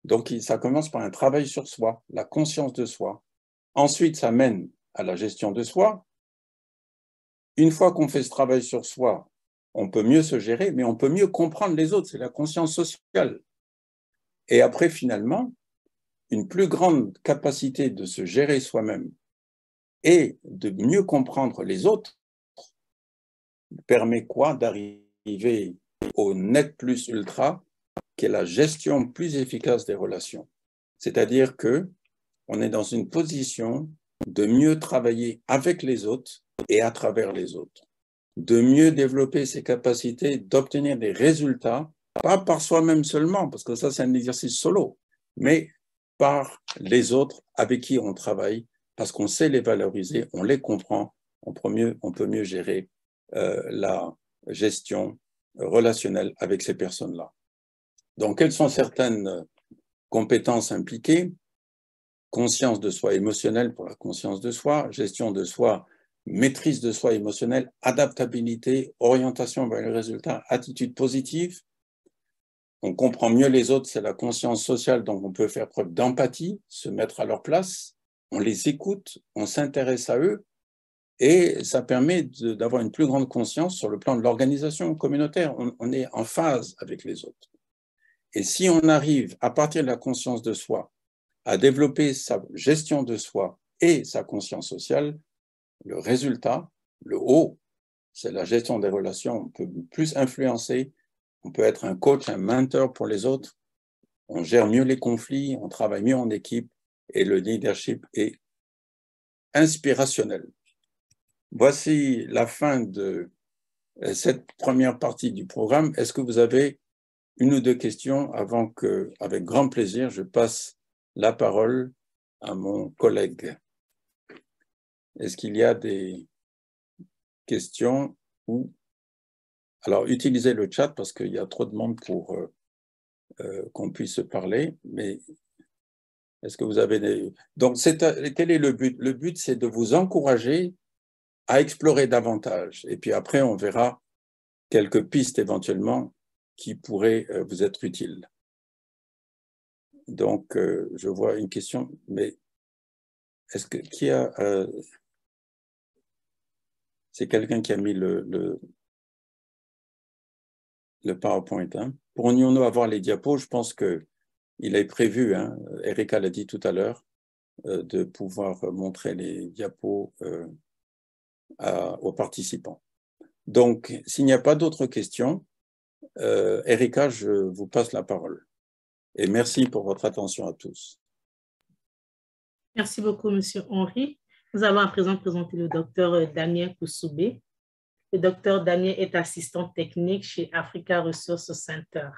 Donc, ça commence par un travail sur soi, la conscience de soi. Ensuite, ça mène à la gestion de soi. Une fois qu'on fait ce travail sur soi, on peut mieux se gérer, mais on peut mieux comprendre les autres, c'est la conscience sociale. Et après, finalement, une plus grande capacité de se gérer soi-même et de mieux comprendre les autres permet quoi? D'arriver au net plus ultra, qui est la gestion plus efficace des relations. C'est-à-dire que on est dans une position de mieux travailler avec les autres et à travers les autres, de mieux développer ses capacités d'obtenir des résultats, pas par soi-même seulement, parce que ça c'est un exercice solo, mais par les autres avec qui on travaille, parce qu'on sait les valoriser, on les comprend, on peut mieux gérer la gestion relationnelle avec ces personnes-là. Donc, quelles sont certaines compétences impliquées? Conscience de soi émotionnelle pour la conscience de soi, gestion de soi, maîtrise de soi émotionnelle, adaptabilité, orientation vers les résultats, attitude positive. On comprend mieux les autres, c'est la conscience sociale, donc on peut faire preuve d'empathie, se mettre à leur place, on les écoute, on s'intéresse à eux, et ça permet d'avoir une plus grande conscience sur le plan de l'organisation communautaire. On est en phase avec les autres. Et si on arrive, à partir de la conscience de soi, à développer sa gestion de soi et sa conscience sociale, le résultat, le haut, c'est la gestion des relations. On peut plus influencer, on peut être un coach, un mentor pour les autres, on gère mieux les conflits, on travaille mieux en équipe et le leadership est inspirationnel. Voici la fin de cette première partie du programme. Est-ce que vous avez une ou deux questions avant que, avec grand plaisir, je passe la parole à mon collègue? Est-ce qu'il y a des questions ou... Alors, utilisez le chat parce qu'il y a trop de monde pour qu'on puisse se parler, mais est-ce que vous avez des... Donc, quel est le but? Le but, c'est de vous encourager à explorer davantage. Et puis après, on verra quelques pistes éventuellement qui pourraient vous être utiles. Donc, je vois une question, mais est-ce que qui a... c'est quelqu'un qui a mis le PowerPoint. Hein. Pourrions-nous avoir les diapos? Je pense qu'il est prévu, hein, Erika l'a dit tout à l'heure, de pouvoir montrer les diapos aux participants. Donc, s'il n'y a pas d'autres questions, Erika, je vous passe la parole. Et merci pour votre attention à tous. Merci beaucoup, M. Henry. Nous allons à présent présenter le docteur Damien Koussoubé. Le docteur Damien est assistant technique chez Africa Resource Center.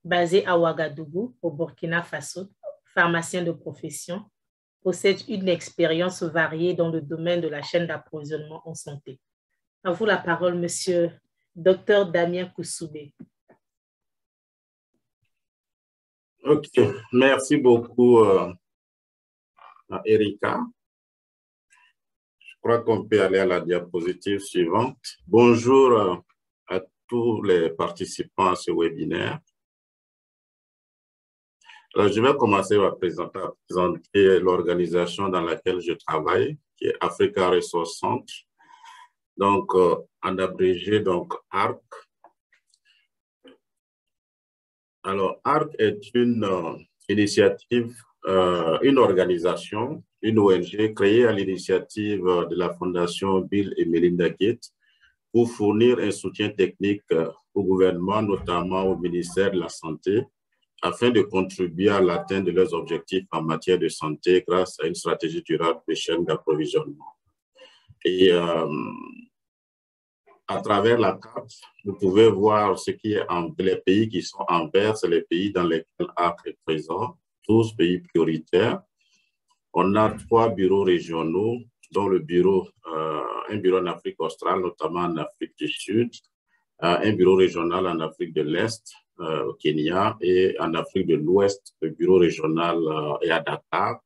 Basé à Ouagadougou, au Burkina Faso, pharmacien de profession, possède une expérience variée dans le domaine de la chaîne d'approvisionnement en santé. À vous la parole, Monsieur Dr Damien Koussoubé. OK, merci beaucoup, Erika. Je crois qu'on peut aller à la diapositive suivante. Bonjour à tous les participants à ce webinaire. Alors, je vais commencer par présenter l'organisation dans laquelle je travaille, qui est Africa Resource Centre. Donc, en abrégé, donc ARC. Alors, ARC est une initiative, une organisation, une ONG créée à l'initiative de la Fondation Bill et Melinda Gates pour fournir un soutien technique au gouvernement, notamment au ministère de la Santé, afin de contribuer à l'atteinte de leurs objectifs en matière de santé grâce à une stratégie durable de chaîne d'approvisionnement. Et à travers la carte, vous pouvez voir ce qui est les pays qui sont en vert, c'est les pays dans lesquels ARC est présent, tous pays prioritaires. On a 3 bureaux régionaux, dont le bureau, un bureau en Afrique australe, notamment en Afrique du Sud, un bureau régional en Afrique de l'Est, au Kenya, et en Afrique de l'Ouest, le bureau régional est à Dakar.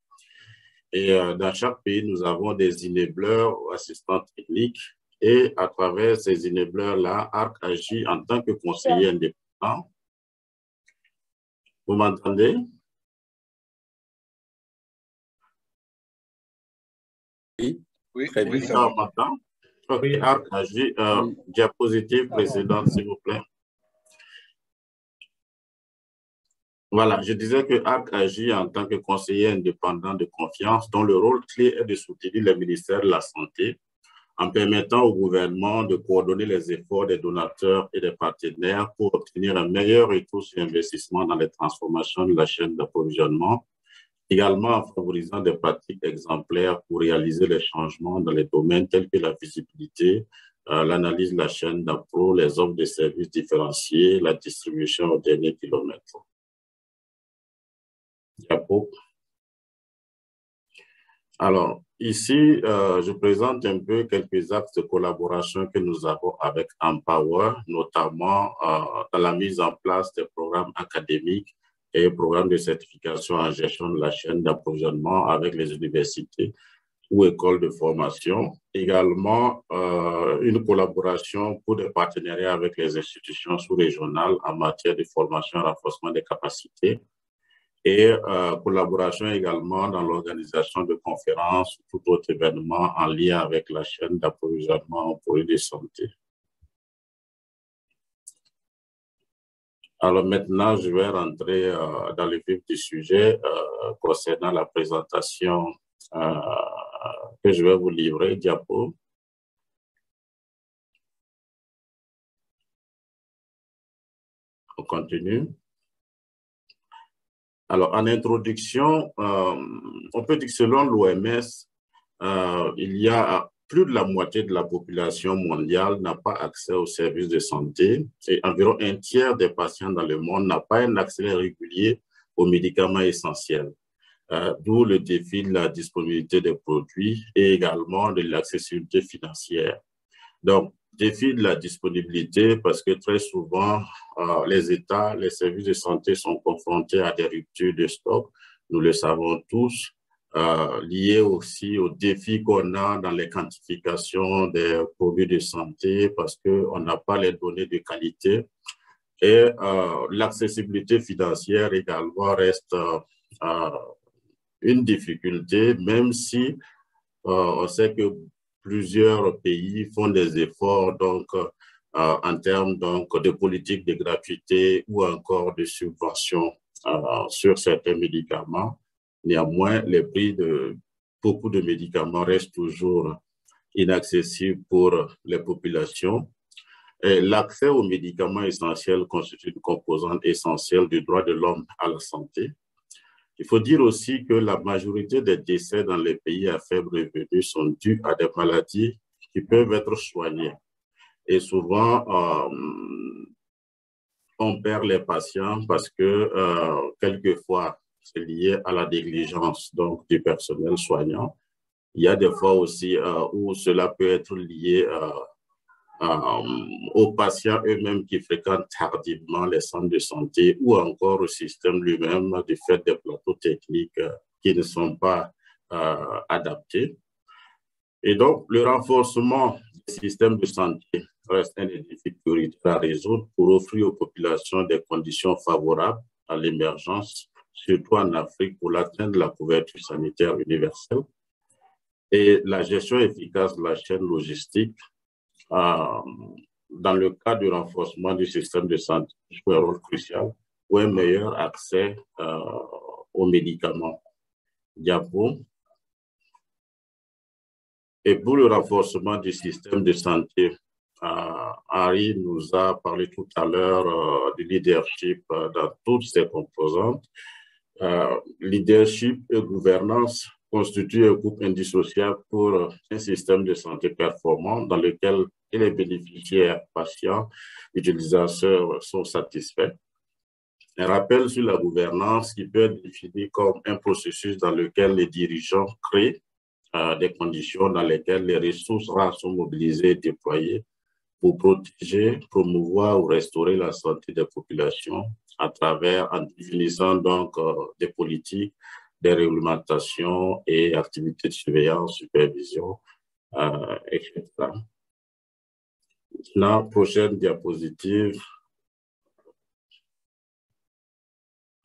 Et dans chaque pays, nous avons des enablers ou assistants techniques. Et à travers ces enablers-là, ARC agit en tant que conseiller indépendant. Vous m'entendez? Oui, très bien. On m'entend? OK, ARC agit. Diapositive précédente, s'il vous plaît. Voilà, je disais que ARC agit en tant que conseiller indépendant de confiance, dont le rôle clé est de soutenir le ministère de la Santé en permettant au gouvernement de coordonner les efforts des donateurs et des partenaires pour obtenir un meilleur retour sur investissement dans les transformations de la chaîne d'approvisionnement, également en favorisant des pratiques exemplaires pour réaliser les changements dans les domaines tels que la visibilité, l'analyse de la chaîne d'appro, les offres de services différenciés, la distribution au dernier kilomètre. Diapo. Alors, ici, je présente un peu quelques axes de collaboration que nous avons avec Empower, notamment dans la mise en place des programmes académiques et programmes de certification en gestion de la chaîne d'approvisionnement avec les universités ou écoles de formation. Également, une collaboration pour des partenariats avec les institutions sous-régionales en matière de formation et renforcement des capacités. Et collaboration également dans l'organisation de conférences ou tout autre événement en lien avec la chaîne d'approvisionnement en produits de santé. Alors maintenant, je vais rentrer dans le vif du sujet concernant la présentation que je vais vous livrer, diapo. On continue. Alors, en introduction, on peut dire que selon l'OMS, il y a plus de la moitié de la population mondiale n'a pas accès aux services de santé et environ un tiers des patients dans le monde n'a pas un accès régulier aux médicaments essentiels, d'où le défi de la disponibilité des produits et également de l'accessibilité financière. Donc, défi de la disponibilité parce que très souvent, les États, les services de santé sont confrontés à des ruptures de stock, nous le savons tous, liées aussi aux défis qu'on a dans les quantifications des produits de santé parce qu'on n'a pas les données de qualité. Et l'accessibilité financière également reste une difficulté, même si on sait que plusieurs pays font des efforts donc, en termes donc, de politique de gratuité ou encore de subventions sur certains médicaments. Néanmoins, les prix de beaucoup de médicaments restent toujours inaccessibles pour les populations. L'accès aux médicaments essentiels constitue une composante essentielle du droit de l'homme à la santé. Il faut dire aussi que la majorité des décès dans les pays à faible revenu sont dus à des maladies qui peuvent être soignées. Et souvent, on perd les patients parce que quelquefois, c'est lié à la négligence donc, du personnel soignant. Il y a des fois aussi où cela peut être lié aux patients eux-mêmes qui fréquentent tardivement les centres de santé ou encore au système lui-même du fait des plateaux techniques qui ne sont pas adaptés. Et donc, le renforcement du système de santé reste un des défis prioritaires à résoudre pour offrir aux populations des conditions favorables à l'émergence, surtout en Afrique, pour l'atteinte de la couverture sanitaire universelle et la gestion efficace de la chaîne logistique. Dans le cadre du renforcement du système de santé, joue un rôle crucial pour un meilleur accès aux médicaments. Diapo. Et pour le renforcement du système de santé, Henri nous a parlé tout à l'heure du leadership dans toutes ses composantes. Leadership et gouvernance constituent un couple indissociable pour un système de santé performant dans lequel les bénéficiaires, patients, utilisateurs sont satisfaits. Un rappel sur la gouvernance qui peut être défini comme un processus dans lequel les dirigeants créent des conditions dans lesquelles les ressources rares sont mobilisées et déployées pour protéger, promouvoir ou restaurer la santé des populations en définissant donc des politiques, des réglementations et activités de surveillance, supervision, etc. La prochaine diapositive.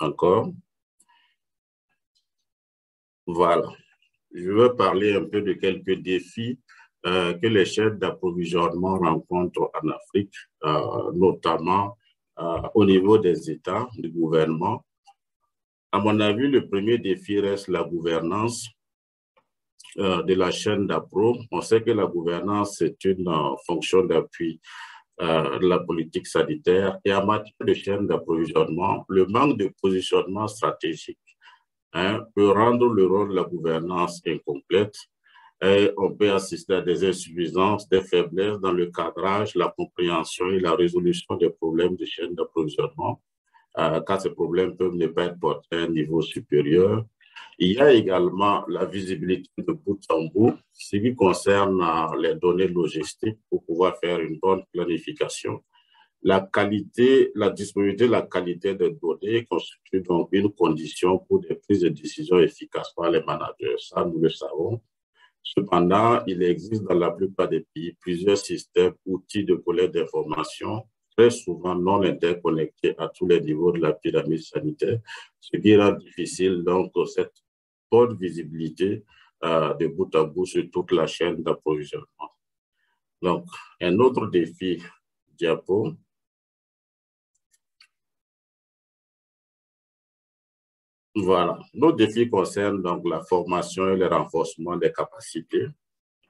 Encore. Voilà. Je veux parler un peu de quelques défis que les chaînes d'approvisionnement rencontrent en Afrique, notamment au niveau des États, du gouvernement. À mon avis, le premier défi reste la gouvernance de la chaîne d'appro. On sait que la gouvernance, c'est une fonction d'appui de la politique sanitaire. Et en matière de chaîne d'approvisionnement, le manque de positionnement stratégique peut rendre le rôle de la gouvernance incomplète. Et on peut assister à des insuffisances, des faiblesses dans le cadrage, la compréhension et la résolution des problèmes de chaîne d'approvisionnement, car ces problèmes peuvent ne pas être portés à un niveau supérieur. Il y a également la visibilité de bout en bout, ce qui concerne les données logistiques pour pouvoir faire une bonne planification. La qualité, la disponibilité, la qualité des données constitue donc une condition pour des prises de décision efficaces par les managers. Ça, nous le savons. Cependant, il existe dans la plupart des pays plusieurs systèmes, outils de collecte d'informations, très souvent non interconnectés à tous les niveaux de la pyramide sanitaire, ce qui rend difficile donc cette bonne visibilité de bout à bout sur toute la chaîne d'approvisionnement. Donc, un autre défi, diapo. Voilà. Nos défis concernent donc la formation et le renforcement des capacités.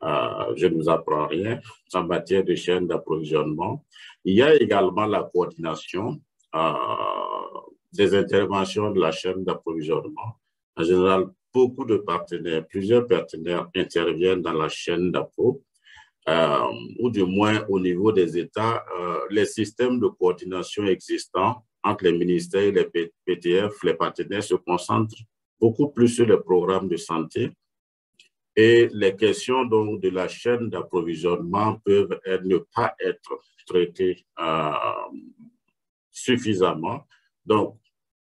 Je ne vous apprends rien en matière de chaîne d'approvisionnement. Il y a également la coordination des interventions de la chaîne d'approvisionnement. En général, beaucoup de partenaires, plusieurs partenaires interviennent dans la chaîne d'appro, ou du moins au niveau des États, les systèmes de coordination existants entre les ministères et les PTF, les partenaires se concentrent beaucoup plus sur les programmes de santé et les questions donc de la chaîne d'approvisionnement peuvent ne pas être traitées suffisamment. Donc,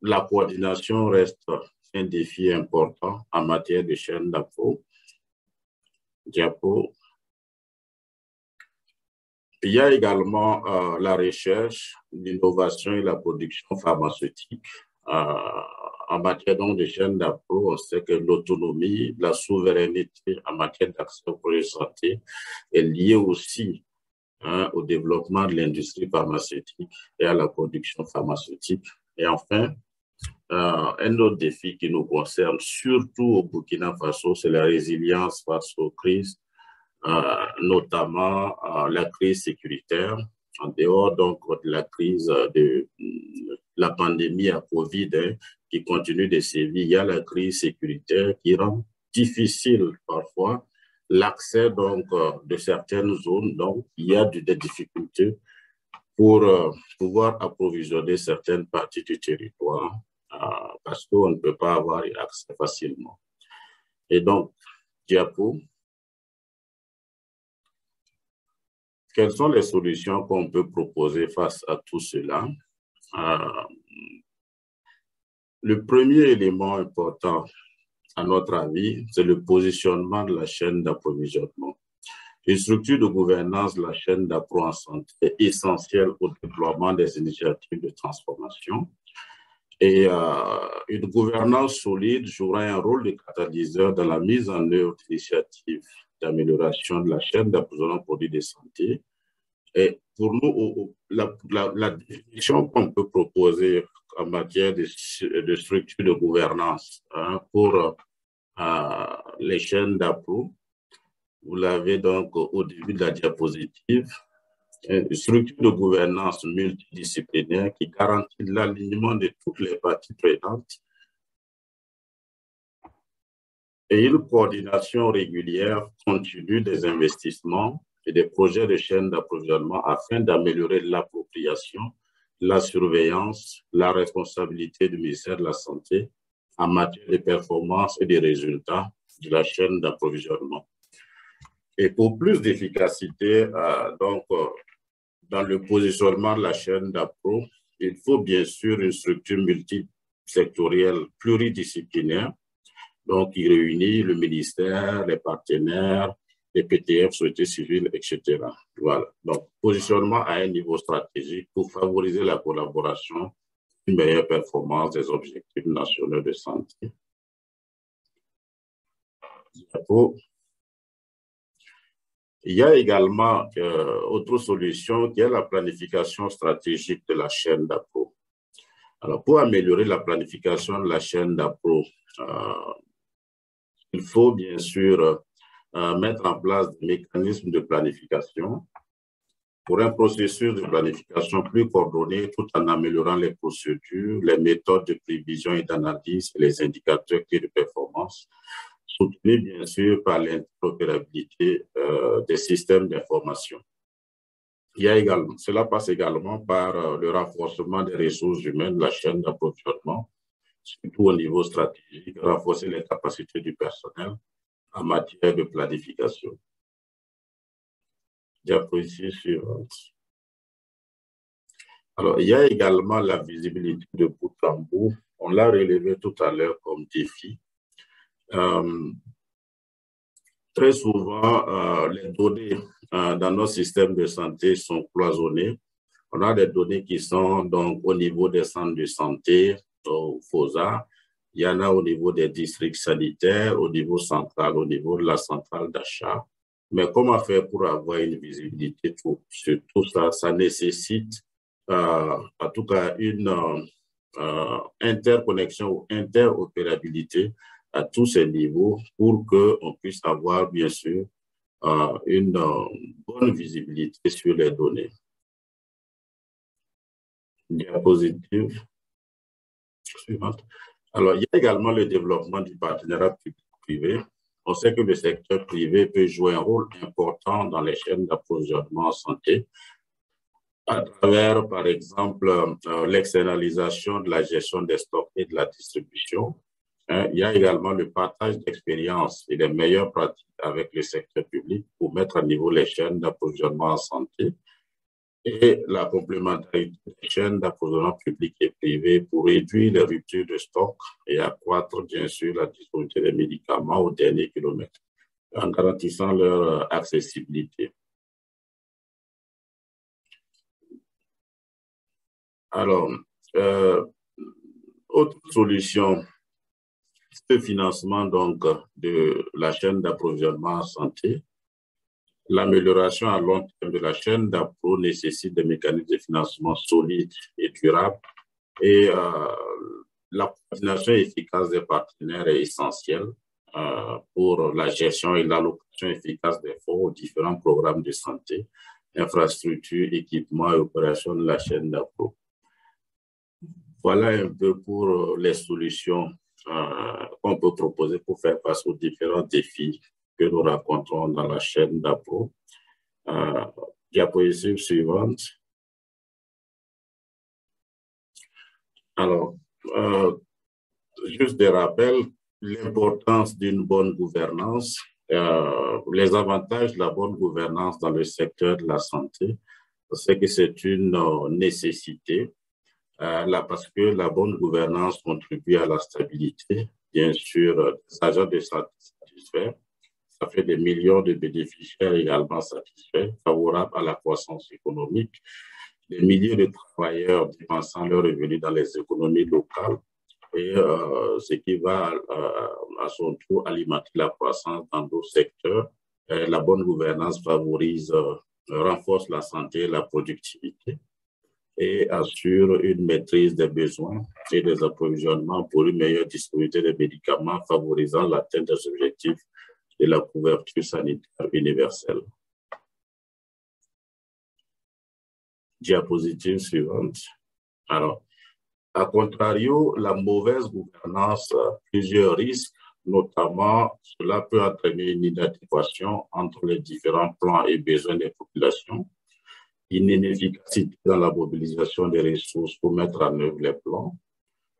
la coordination reste un défi important en matière de chaîne d'appro. Diapo. Il y a également la recherche, l'innovation et la production pharmaceutique. En matière donc de chaîne d'appro, on sait que l'autonomie, la souveraineté en matière d'accès aux produits de santé est liée aussi au développement de l'industrie pharmaceutique et à la production pharmaceutique. Et enfin, un autre défi qui nous concerne, surtout au Burkina Faso, c'est la résilience face aux crises, notamment la crise sécuritaire, en dehors donc de la crise de la pandémie à Covid qui continue de sévir. Il y a la crise sécuritaire qui rend difficile parfois l'accès donc de certaines zones. Donc, il y a des difficultés pour pouvoir approvisionner certaines parties du territoire parce qu'on ne peut pas avoir accès facilement. Et donc, diapo. quelles sont les solutions qu'on peut proposer face à tout cela? Le premier élément important, à notre avis, c'est le positionnement de la chaîne d'approvisionnement. Une structure de gouvernance de la chaîne d'appro en santé est essentielle au déploiement des initiatives de transformation. Et une gouvernance solide jouera un rôle de catalyseur dans la mise en œuvre d'initiatives d'amélioration de la chaîne d'approvisionnement produits de santé. Et pour nous, la définition qu'on peut proposer en matière de structure de gouvernance pour les chaînes d'appro, vous l'avez donc au début de la diapositive, une structure de gouvernance multidisciplinaire qui garantit l'alignement de toutes les parties prenantes et une coordination régulière continue des investissements et des projets de chaîne d'approvisionnement afin d'améliorer l'appropriation, la surveillance, la responsabilité du ministère de la Santé en matière de performance et de résultats de la chaîne d'approvisionnement. Et pour plus d'efficacité, dans le positionnement de la chaîne d'appro, il faut bien sûr une structure multisectorielle pluridisciplinaire, donc qui réunit le ministère, les partenaires, les PTF, société civile, etc. Voilà. Donc, positionnement à un niveau stratégique pour favoriser la collaboration, une meilleure performance des objectifs nationaux de santé. Il y a également autre solution qui est la planification stratégique de la chaîne d'appro. Alors, pour améliorer la planification de la chaîne d'appro, il faut bien sûr mettre en place des mécanismes de planification pour un processus de planification plus coordonné tout en améliorant les procédures, les méthodes de prévision et d'analyse et les indicateurs clés de performance, soutenus bien sûr par l'interopérabilité des systèmes d'information. Cela passe également par le renforcement des ressources humaines de la chaîne d'approvisionnement, surtout au niveau stratégique, renforcer les capacités du personnel en matière de planification. Diapositive suivante. Alors, il y a également la visibilité de bout en bout. On l'a relevé tout à l'heure comme défi. Très souvent, les données dans nos systèmes de santé sont cloisonnées. On a des données qui sont donc au niveau des centres de santé, au FOSA. Il y en a au niveau des districts sanitaires, au niveau central, au niveau de la centrale d'achat. Mais comment faire pour avoir une visibilité sur tout ça? Ça nécessite en tout cas une interconnexion ou interopérabilité à tous ces niveaux pour qu'on puisse avoir, bien sûr, une bonne visibilité sur les données. Diapositive suivante. Alors, il y a également le développement du partenariat public-privé. On sait que le secteur privé peut jouer un rôle important dans les chaînes d'approvisionnement en santé à travers, par exemple, l'externalisation de la gestion des stocks et de la distribution. Il y a également le partage d'expériences et des meilleures pratiques avec le secteur public pour mettre à niveau les chaînes d'approvisionnement en santé et la complémentarité des chaînes d'approvisionnement public et privé pour réduire les ruptures de stock et accroître, bien sûr, la disponibilité des médicaments au dernier kilomètre en garantissant leur accessibilité. Alors, autre solution, le financement donc de la chaîne d'approvisionnement en santé. L'amélioration à long terme de la chaîne d'appro nécessite des mécanismes de financement solides et durables et la coordination efficace des partenaires est essentielle pour la gestion et l'allocation efficace des fonds aux différents programmes de santé, infrastructures, équipements et opérations de la chaîne d'appro. Voilà un peu pour les solutions qu'on peut proposer pour faire face aux différents défis que nous rencontrons dans la chaîne d'appro. Diapositive suivante. Alors, juste des rappels, l'importance d'une bonne gouvernance Les avantages de la bonne gouvernance dans le secteur de la santé, c'est que c'est une nécessité, parce que la bonne gouvernance contribue à la stabilité, bien sûr, des agents de santé satisfaits. Ça fait des millions de bénéficiaires également satisfaits, favorables à la croissance économique, des milliers de travailleurs dépensant leurs revenus dans les économies locales, et ce qui va à son tour alimenter la croissance dans d'autres secteurs. La bonne gouvernance favorise, renforce la santé et la productivité et assure une maîtrise des besoins et des approvisionnements pour une meilleure disponibilité des médicaments, favorisant l'atteinte des objectifs de la couverture sanitaire universelle. Diapositive suivante. Alors, à contrario, la mauvaise gouvernance a plusieurs risques, notamment cela peut entraîner une inadéquation entre les différents plans et besoins des populations, une inefficacité dans la mobilisation des ressources pour mettre en œuvre les plans,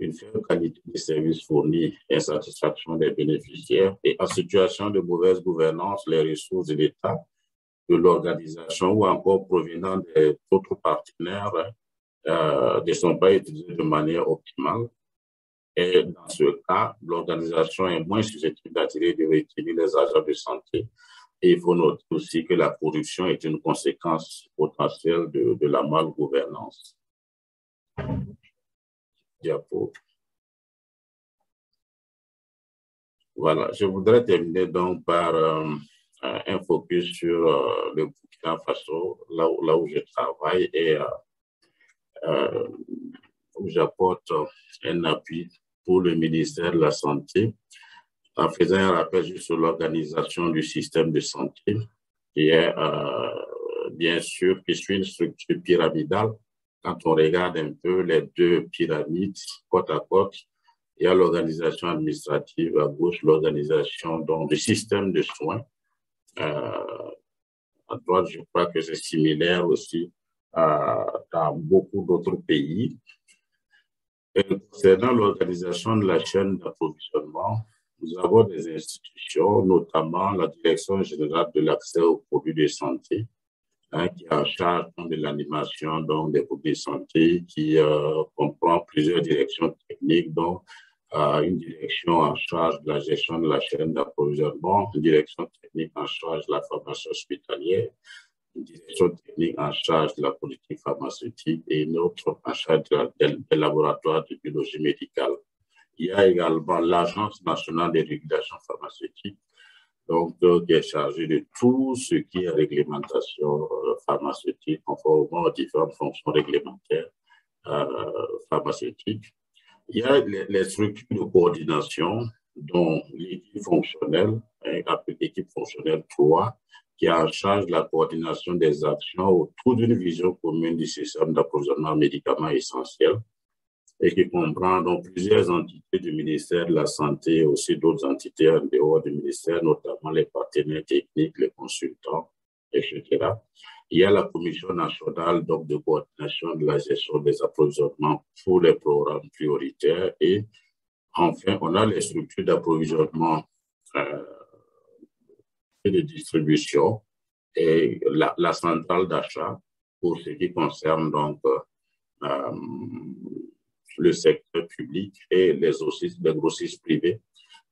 une faible qualité des services fournis, insatisfaction des bénéficiaires et en situation de mauvaise gouvernance, les ressources de l'État, de l'organisation ou encore provenant d'autres partenaires ne sont pas utilisés de manière optimale. Et dans ce cas, l'organisation est moins susceptible d'attirer et de retenir les agents de santé. Et il faut noter aussi que la corruption est une conséquence potentielle de la malgouvernance. Diapo. Voilà, je voudrais terminer donc par un focus sur le Burkina Faso, là où je travaille et où j'apporte un appui pour le ministère de la Santé, en faisant un rappel juste sur l'organisation du système de santé, qui est bien sûr qui suit une structure pyramidale. Quand on regarde un peu les deux pyramides côte à côte, il y a l'organisation administrative à gauche, l'organisation du système de soins. À droite, je crois que c'est similaire aussi dans beaucoup d'autres pays. Et concernant l'organisation de la chaîne d'approvisionnement, nous avons des institutions, notamment la Direction générale de l'accès aux produits de santé, qui est en charge de l'animation des produits de santé, qui comprend plusieurs directions techniques, dont une direction en charge de la gestion de la chaîne d'approvisionnement, une direction technique en charge de la pharmacie hospitalière, une direction technique en charge de la politique pharmaceutique et une autre en charge des laboratoires de biologie médicale. Il y a également l'Agence nationale de régulation pharmaceutique, donc qui est chargée de tout ce qui est réglementation pharmaceutique, conformément aux différentes fonctions réglementaires pharmaceutiques. Il y a les structures de coordination, dont l'équipe fonctionnelle, appelée équipe fonctionnelle 3, qui est en charge de la coordination des actions autour d'une vision commune du système d'approvisionnement en médicaments essentiels et qui comprend donc plusieurs entités du ministère de la Santé et aussi d'autres entités en dehors du ministère, notamment les partenaires techniques, les consultants, etc. Il y a la Commission nationale donc, de coordination de la gestion des approvisionnements pour les programmes prioritaires et enfin, on a les structures d'approvisionnement et de distribution et la centrale d'achat pour ce qui concerne donc le secteur public et les grossistes privés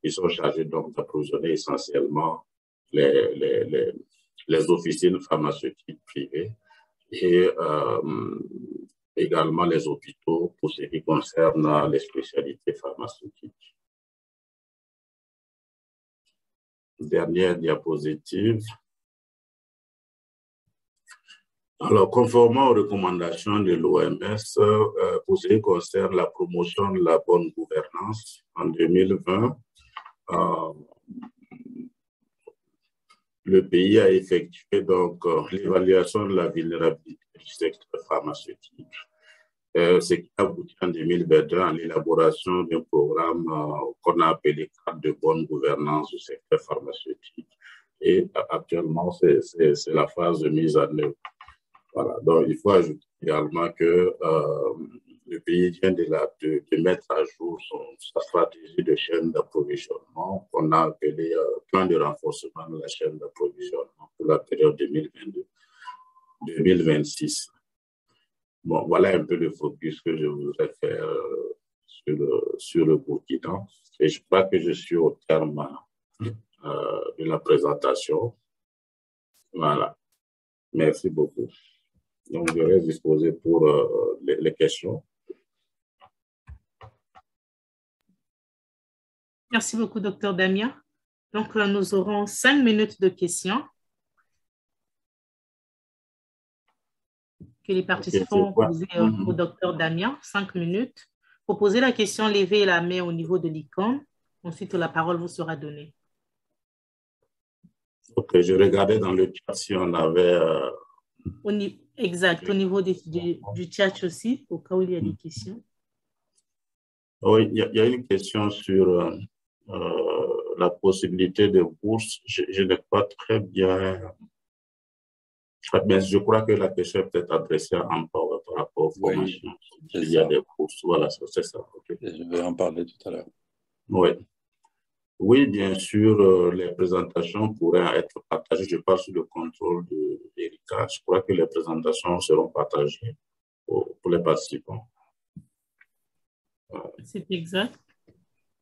qui sont chargés donc d'approvisionner essentiellement les officines pharmaceutiques privées et également les hôpitaux pour ce qui concerne les spécialités pharmaceutiques. Dernière diapositive. Alors, conformément aux recommandations de l'OMS, pour ce qui concerne la promotion de la bonne gouvernance, en 2020, le pays a effectué donc l'évaluation de la vulnérabilité du secteur pharmaceutique, ce qui a abouti en 2022 à l'élaboration d'un programme qu'on a appelé cadre de bonne gouvernance du secteur pharmaceutique. Et actuellement, c'est la phase de mise en œuvre. Voilà. Donc, il faut ajouter également que le pays vient de mettre à jour sa stratégie de chaîne d'approvisionnement qu'on a appelé plan de renforcement de la chaîne d'approvisionnement pour la période 2022-2026. Bon, voilà un peu le focus que je voudrais faire sur le Burkina. Et je crois que je suis au terme de la présentation. Voilà. Merci beaucoup. Donc, je reste disposé pour les questions. Merci beaucoup, Dr. Damien. Donc, nous aurons 5 minutes de questions que les participants vont poser au Dr. Damien. 5 minutes. Pour poser la question, levez la main au niveau de l'icône. Ensuite, la parole vous sera donnée. Ok, je regardais dans le chat si on avait... Exact, au niveau du chat aussi, au cas où il y a des questions. Oui, il y a une question sur la possibilité de bourse. Je n'ai pas très bien... Mais je crois que la question est peut-être adressée à Empower par rapport aux formations. Oui, il y a des bourses, voilà, c'est ça. Okay. Je vais en parler tout à l'heure. Oui. Oui, bien sûr, les présentations pourraient être partagées. Je parle sous le contrôle d'Erika. Je crois que les présentations seront partagées pour les participants. C'est exact.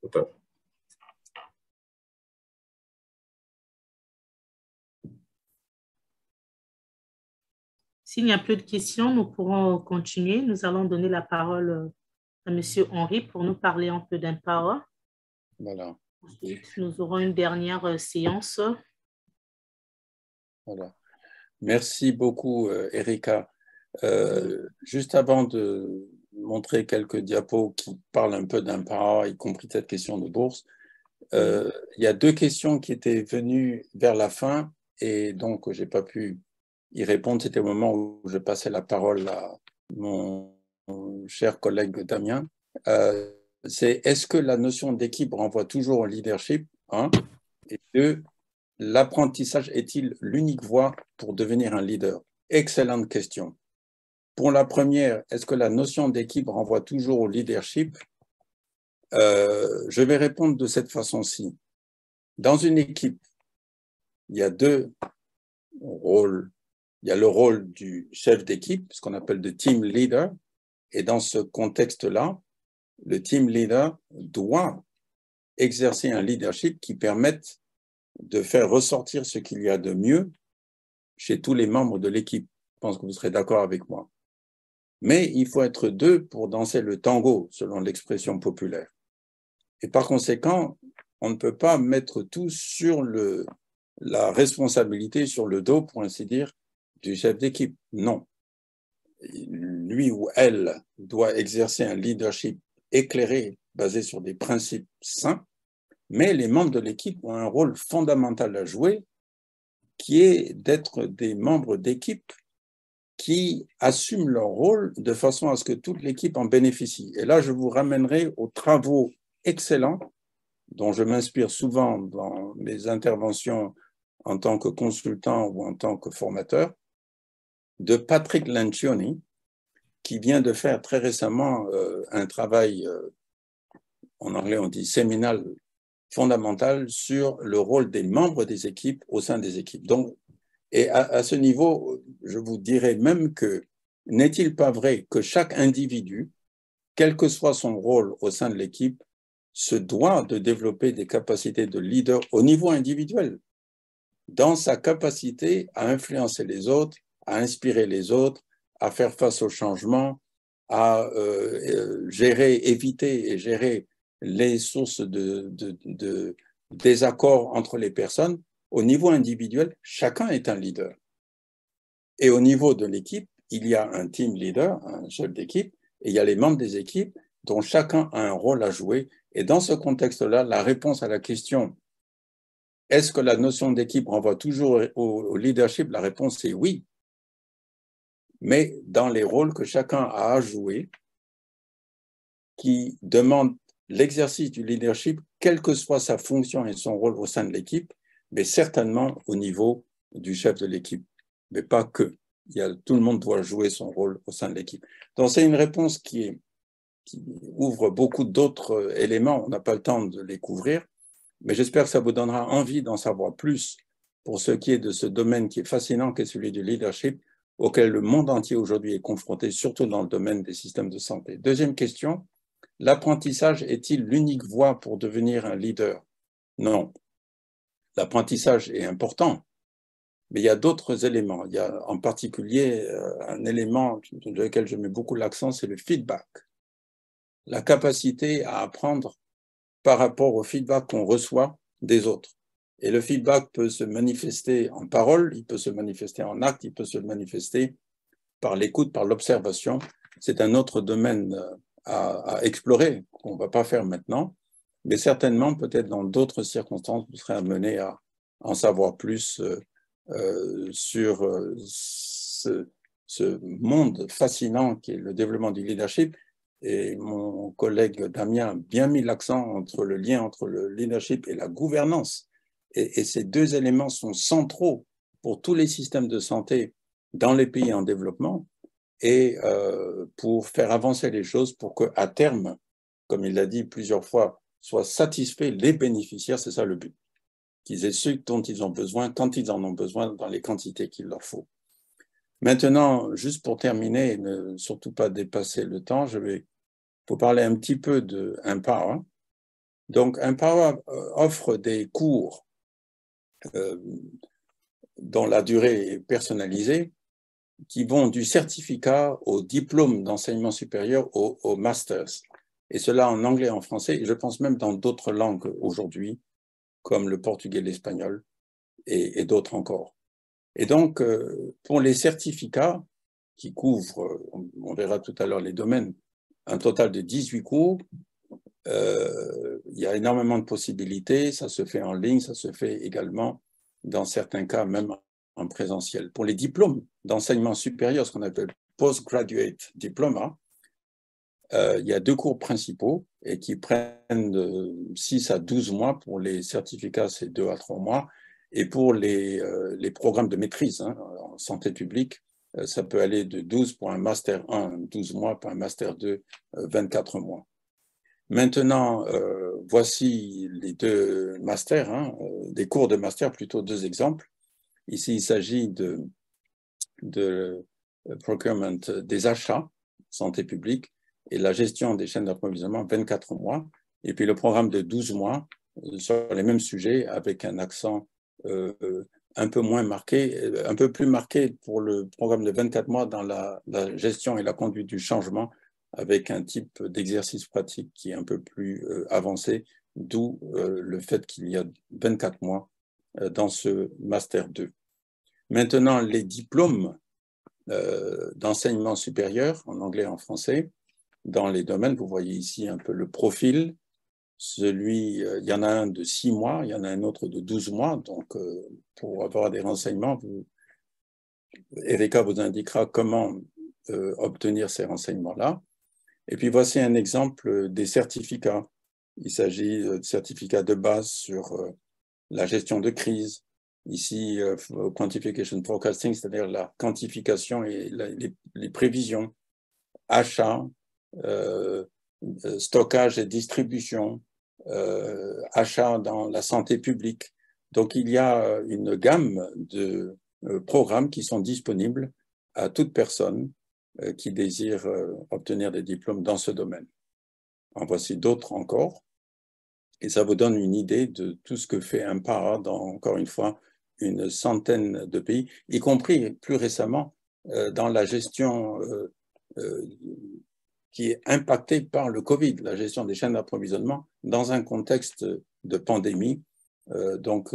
Tout à fait. S'il n'y a plus de questions, nous pourrons continuer. Nous allons donner la parole à M. Henry pour nous parler un peu d'Empower. Voilà. Ensuite, nous aurons une dernière séance. Voilà. Merci beaucoup, Erika. Juste avant de montrer quelques diapos qui parlent un peu d'Empower, y compris cette question de bourse, il y a 2 questions qui étaient venues vers la fin et donc je n'ai pas pu y répondre. C'était au moment où je passais la parole à mon cher collègue Damien. C'est est-ce que la notion d'équipe renvoie toujours au leadership, 1, et 2, l'apprentissage est-il l'unique voie pour devenir un leader? Excellente question. Pour la première, est-ce que la notion d'équipe renvoie toujours au leadership? Je vais répondre de cette façon-ci. Dans une équipe, il y a 2 rôles. Il y a le rôle du chef d'équipe, ce qu'on appelle le team leader, et dans ce contexte-là, le team leader doit exercer un leadership qui permette de faire ressortir ce qu'il y a de mieux chez tous les membres de l'équipe. Je pense que vous serez d'accord avec moi. Mais il faut être 2 pour danser le tango, selon l'expression populaire. Et par conséquent, on ne peut pas mettre tout sur la responsabilité, sur le dos, pour ainsi dire, du chef d'équipe. Non. Lui ou elle doit exercer un leadership éclairé, basé sur des principes sains, mais les membres de l'équipe ont un rôle fondamental à jouer, qui est d'être des membres d'équipe qui assument leur rôle de façon à ce que toute l'équipe en bénéficie. Et là, je vous ramènerai aux travaux excellents dont je m'inspire souvent dans mes interventions en tant que consultant ou en tant que formateur, de Patrick Lencioni, qui vient de faire très récemment un travail, en anglais on dit séminal, fondamental sur le rôle des membres des équipes au sein des équipes. Donc, et à ce niveau, je vous dirais même que n'est-il pas vrai que chaque individu, quel que soit son rôle au sein de l'équipe, se doit de développer des capacités de leader au niveau individuel, dans sa capacité à influencer les autres, à inspirer les autres, à faire face au changement, à gérer, éviter et gérer les sources de désaccords entre les personnes. Au niveau individuel, chacun est un leader. Et au niveau de l'équipe, il y a un team leader, un chef d'équipe, et il y a les membres des équipes dont chacun a un rôle à jouer. Et dans ce contexte-là, la réponse à la question « Est-ce que la notion d'équipe renvoie toujours au leadership ?» La réponse est oui. Mais dans les rôles que chacun a à jouer, qui demandent l'exercice du leadership, quelle que soit sa fonction et son rôle au sein de l'équipe, mais certainement au niveau du chef de l'équipe, mais pas que. Tout le monde doit jouer son rôle au sein de l'équipe. Donc c'est une réponse qui est ouvre beaucoup d'autres éléments. On n'a pas le temps de les couvrir, mais j'espère que ça vous donnera envie d'en savoir plus pour ce qui est de ce domaine qui est fascinant, qui est celui du leadership, auquel le monde entier aujourd'hui est confronté, surtout dans le domaine des systèmes de santé. Deuxième question, l'apprentissage est-il l'unique voie pour devenir un leader? Non. L'apprentissage est important, mais il y a d'autres éléments. Il y a en particulier un élément sur lequel je mets beaucoup l'accent, c'est le feedback. La capacité à apprendre par rapport au feedback qu'on reçoit des autres. Et le feedback peut se manifester en parole, il peut se manifester en acte, il peut se manifester par l'écoute, par l'observation. C'est un autre domaine à explorer, qu'on ne va pas faire maintenant, mais certainement, peut-être dans d'autres circonstances, vous serez amené à en savoir plus sur ce monde fascinant qui est le développement du leadership. Et mon collègue Damien a bien mis l'accent entre le lien entre le leadership et la gouvernance. Et ces deux éléments sont centraux pour tous les systèmes de santé dans les pays en développement et pour faire avancer les choses pour qu'à terme, comme il l'a dit plusieurs fois, soient satisfaits les bénéficiaires, c'est ça le but. Qu'ils aient ce dont ils ont besoin, quand ils en ont besoin, dans les quantités qu'il leur faut. Maintenant, juste pour terminer et ne surtout pas dépasser le temps, je vais vous parler un petit peu de Empower. Donc, Empower offre des cours dont la durée est personnalisée, qui vont du certificat au diplôme d'enseignement supérieur au masters. Et cela en anglais et en français, et je pense même dans d'autres langues aujourd'hui, comme le portugais, l'espagnol et d'autres encore. Et donc, pour les certificats qui couvrent, on verra tout à l'heure les domaines, un total de 18 cours, il y a énormément de possibilités, ça se fait en ligne, ça se fait également, dans certains cas, même en présentiel. Pour les diplômes d'enseignement supérieur, ce qu'on appelle postgraduate diploma, il y a 2 cours principaux et qui prennent de 6 à 12 mois. Pour les certificats, c'est 2 à 3 mois. Et pour les programmes de maîtrise en santé publique, ça peut aller de 12 pour un master 1, 12 mois, pour un master 2, 24 mois. Maintenant, voici les 2 masters, des cours de master, plutôt 2 exemples. Ici, il s'agit de procurement, des achats, santé publique, et la gestion des chaînes d'approvisionnement, 24 mois. Et puis le programme de 12 mois sur les mêmes sujets, avec un accent un peu moins marqué, un peu plus marqué pour le programme de 24 mois dans la gestion et la conduite du changement, avec un type d'exercice pratique qui est un peu plus avancé, d'où le fait qu'il y a 24 mois dans ce Master 2. Maintenant, les diplômes d'enseignement supérieur, en anglais et en français, dans les domaines, vous voyez ici un peu le profil. Il y en a un de 6 mois, il y en a un autre de 12 mois, donc pour avoir des renseignements, Erika vous indiquera comment obtenir ces renseignements-là. Et puis voici un exemple des certificats. Il s'agit de certificats de base sur la gestion de crise. Ici, quantification forecasting, c'est-à-dire la quantification et les prévisions, achat, stockage et distribution, achat dans la santé publique. Donc, il y a une gamme de programmes qui sont disponibles à toute personne qui désire obtenir des diplômes dans ce domaine. En voici d'autres encore. Et ça vous donne une idée de tout ce que fait Empower dans, encore une fois, une centaine de pays, y compris plus récemment dans la gestion qui est impactée par le Covid, la gestion des chaînes d'approvisionnement dans un contexte de pandémie. Donc,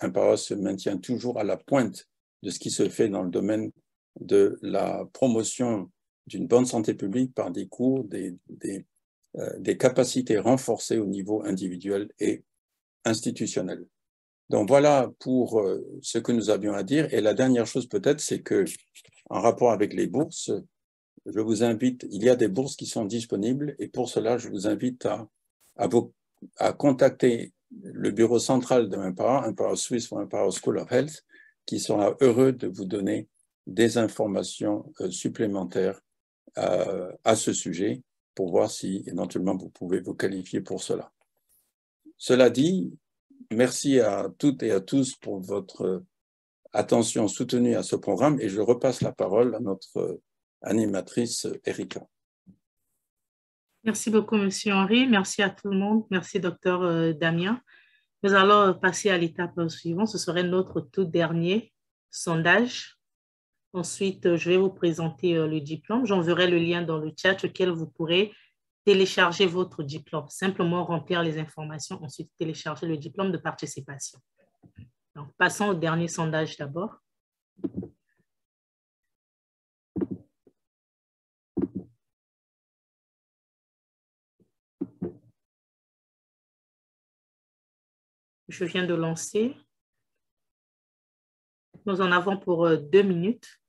Empower se maintient toujours à la pointe de ce qui se fait dans le domaine de la promotion d'une bonne santé publique par des cours, des capacités renforcées au niveau individuel et institutionnel. Donc voilà pour ce que nous avions à dire. Et la dernière chose peut-être, c'est que en rapport avec les bourses, je vous invite, il y a des bourses qui sont disponibles et pour cela, je vous invite à contacter le bureau central de Empower Suisse ou Empower School of Health, qui sera heureux de vous donner des informations supplémentaires à ce sujet pour voir si éventuellement vous pouvez vous qualifier pour cela. Cela dit, merci à toutes et à tous pour votre attention soutenue à ce programme et je repasse la parole à notre animatrice Erika. Merci beaucoup, M. Henry. Merci à tout le monde. Merci, Dr. Damien. Nous allons passer à l'étape suivante. Ce serait notre tout dernier sondage. Ensuite, je vais vous présenter le diplôme. J'enverrai le lien dans le chat auquel vous pourrez télécharger votre diplôme. Simplement remplir les informations, ensuite télécharger le diplôme de participation. Donc, passons au dernier sondage d'abord. Je viens de lancer. Nous en avons pour 2 minutes.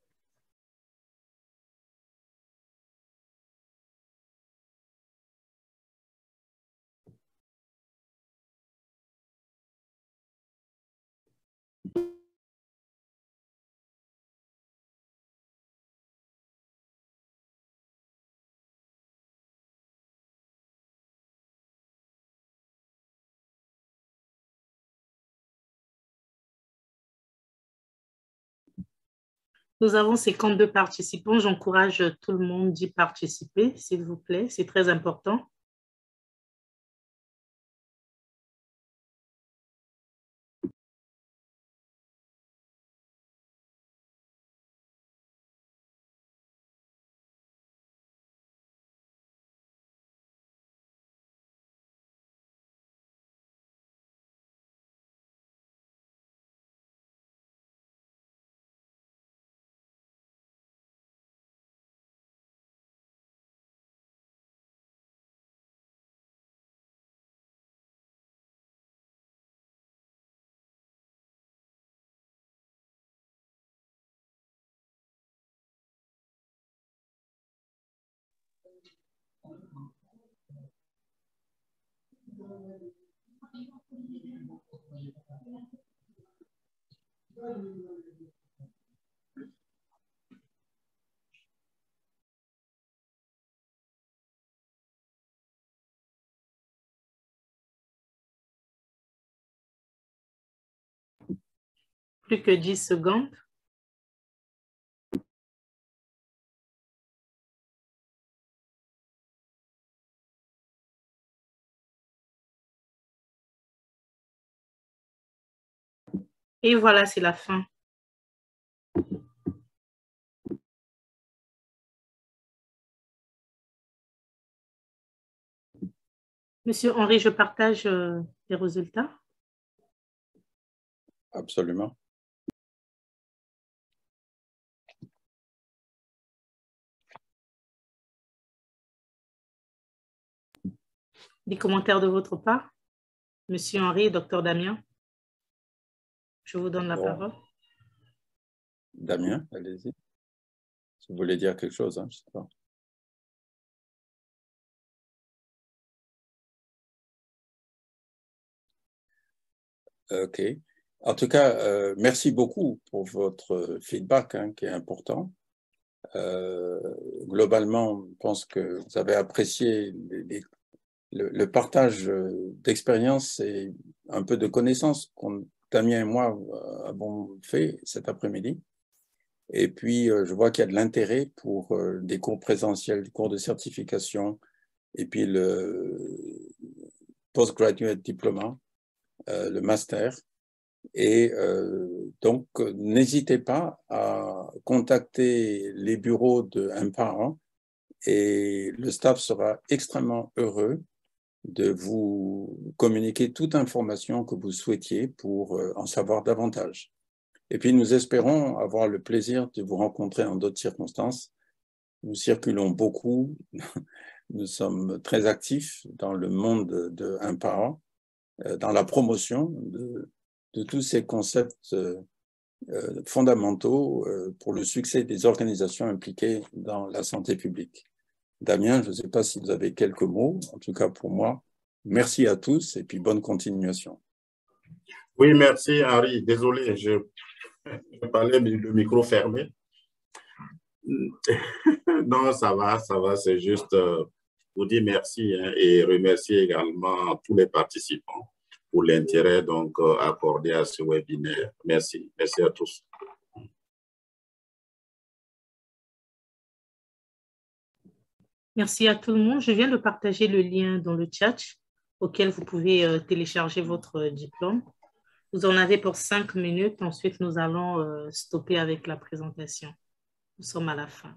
Nous avons 52 participants. J'encourage tout le monde d'y participer, s'il vous plaît. C'est très important. Plus que 10 secondes. Et voilà, c'est la fin. Monsieur Henry, je partage les résultats. Absolument. Des commentaires de votre part? Monsieur Henry et Dr. Damien, je vous donne la parole. Damien, allez-y. Si vous voulez dire quelque chose, hein, je ne sais pas. OK. En tout cas, merci beaucoup pour votre feedback hein, qui est important. Globalement, je pense que vous avez apprécié le partage d'expérience et un peu de connaissances qu'on, Damien et moi, avons fait cet après-midi. Et puis, je vois qu'il y a de l'intérêt pour des cours présentiels, des cours de certification, et puis le postgraduate diploma, le master. Et donc, n'hésitez pas à contacter les bureaux de Empower et le staff sera extrêmement heureux de vous communiquer toute information que vous souhaitiez pour en savoir davantage. Et puis, nous espérons avoir le plaisir de vous rencontrer en d'autres circonstances. Nous circulons beaucoup, nous sommes très actifs dans le monde de Empower, dans la promotion de tous ces concepts fondamentaux pour le succès des organisations impliquées dans la santé publique. Damien, je ne sais pas si vous avez quelques mots, en tout cas pour moi. Merci à tous et puis bonne continuation. Oui, merci Henri. Désolé, je parlais le micro fermé. Non, ça va, c'est juste vous dire merci et remercier également tous les participants pour l'intérêt donc accordé à ce webinaire. Merci. Merci à tous. Merci à tout le monde. Je viens de partager le lien dans le chat auquel vous pouvez télécharger votre diplôme. Vous en avez pour 5 minutes. Ensuite, nous allons stopper avec la présentation. Nous sommes à la fin.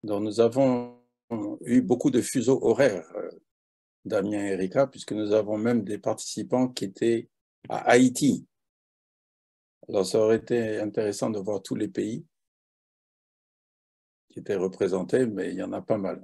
Donc, nous avons eu beaucoup de fuseaux horaires, Damien et Erika, puisque nous avons même des participants qui étaient à Haïti. Alors, ça aurait été intéressant de voir tous les pays qui étaient représentés, mais il y en a pas mal.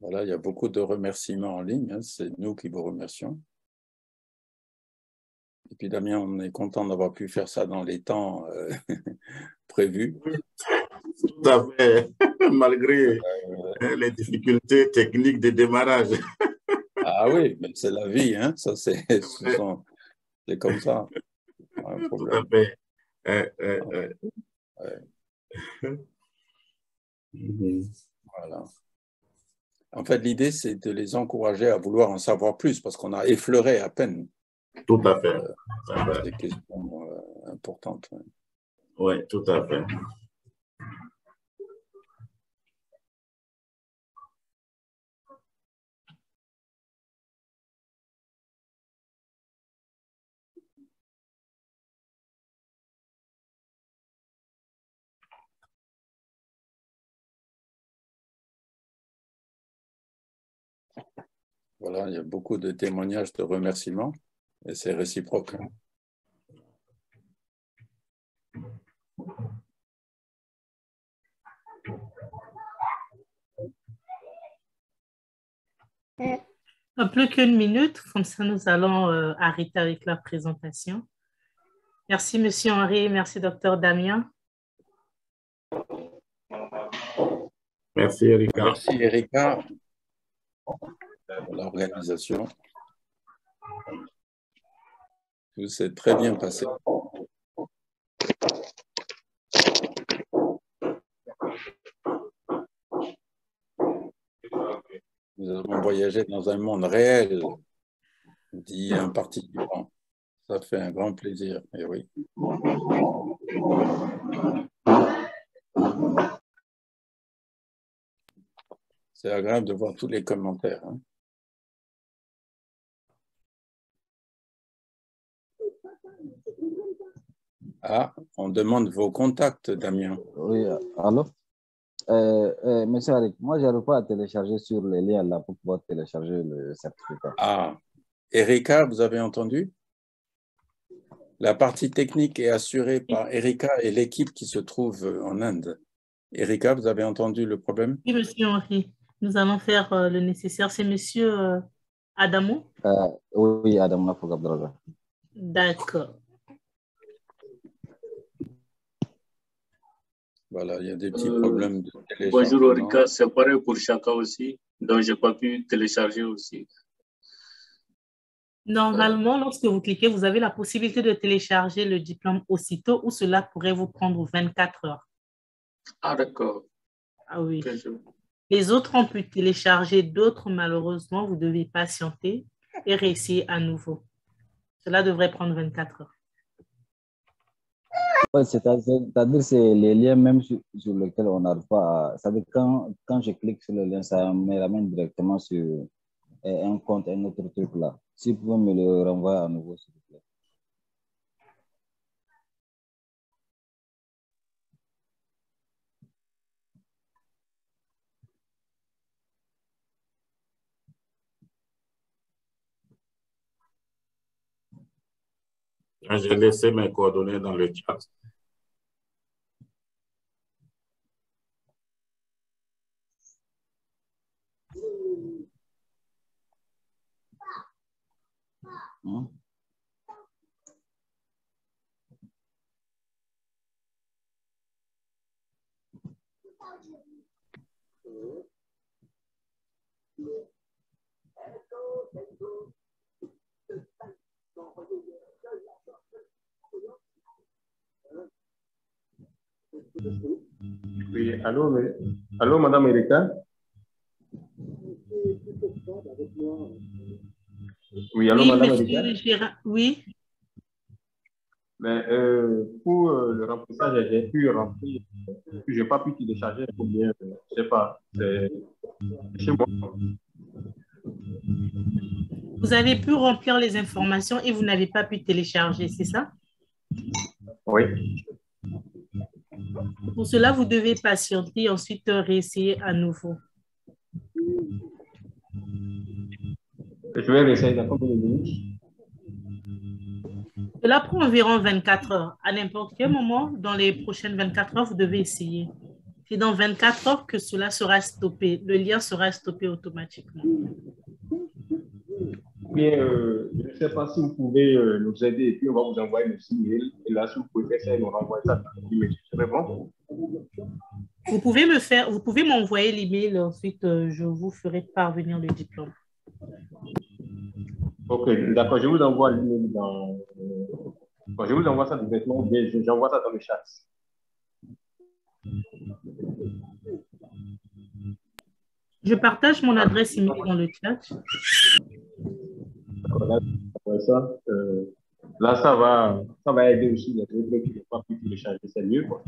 Voilà, il y a beaucoup de remerciements en ligne, hein, c'est nous qui vous remercions. Et puis Damien, on est content d'avoir pu faire ça dans les temps prévus. Tout à fait, malgré les difficultés techniques de démarrage. Ah oui, mais c'est la vie, hein, ça c'est comme ça. Un problème. Tout à fait. Voilà. En fait, l'idée, c'est de les encourager à vouloir en savoir plus, parce qu'on a effleuré à peine. Tout à fait. Des questions importantes. Oui, tout à fait. Voilà, il y a beaucoup de témoignages de remerciements et c'est réciproque. Plus qu'une minute, comme ça nous allons arrêter avec la présentation. Merci Monsieur Henri, merci Dr Damien. Merci Erika. Merci Erika pour l'organisation. Tout s'est très bien passé. Nous avons voyagé dans un monde réel, dit un participant. Ça fait un grand plaisir, et oui. C'est agréable de voir tous les commentaires. Hein. Ah, on demande vos contacts, Damien. Oui, allô? Monsieur Arik, moi, je n'arrive pas à télécharger sur les liens là pour pouvoir télécharger le certificat. Ah, Erika, vous avez entendu? La partie technique est assurée par Erika et l'équipe qui se trouve en Inde. Erika, vous avez entendu le problème? Oui, monsieur Henri. Nous allons faire le nécessaire. C'est monsieur Adamo? Oui, Adamo Nafogabdraga. D'accord. Voilà, il y a des petits problèmes de téléchargement. Bonjour Erika, c'est pareil pour Chaka aussi. Donc, je n'ai pas pu télécharger aussi. Normalement, lorsque vous cliquez, vous avez la possibilité de télécharger le diplôme aussitôt ou cela pourrait vous prendre 24 heures. Ah, d'accord. Ah oui. Okay, Les autres ont pu télécharger, d'autres, malheureusement, vous devez patienter et réessayer à nouveau. Cela devrait prendre 24 heures. Ouais, c'est-à-dire c'est les liens même sur lesquels on n'arrive pas à... C'est-à-dire quand je clique sur le lien, ça me ramène directement sur un compte, un autre truc là. Si vous pouvez me le renvoyer à nouveau, s'il vous plaît. J'ai laissé mes coordonnées dans le chat. Oui, allô, Madame Erika? Oui, allô, Oui, Madame monsieur Erika? Gérard, oui. Mais pour le remplissage, j'ai pu remplir, je n'ai pas pu télécharger pour bien, je ne sais pas, c'est chez moi. Vous avez pu remplir les informations et vous n'avez pas pu télécharger, c'est ça? Oui. Pour cela, vous devez patienter et ensuite réessayer à nouveau. Je vais réessayer dans combien de minutes? Cela prend environ 24 heures. À n'importe quel moment, dans les prochaines 24 heures, vous devez essayer. C'est dans 24 heures que cela sera stoppé. Le lien sera stoppé automatiquement. Bien, je ne sais pas si vous pouvez nous aider et puis on va vous envoyer le email. Et là, si vous pouvez faire ça et nous renvoyer ça dans l'email, ce serait bon. Vous pouvez m'envoyer l'email, ensuite je vous ferai parvenir le diplôme. Ok, d'accord, je vous envoie l'email dans... je vous envoie ça directement, bien, j'envoie ça dans le chat. Je partage mon adresse email dans le chat. Là, ça va aider aussi les autres qui n'ont pas pu télécharger, c'est mieux, quoi.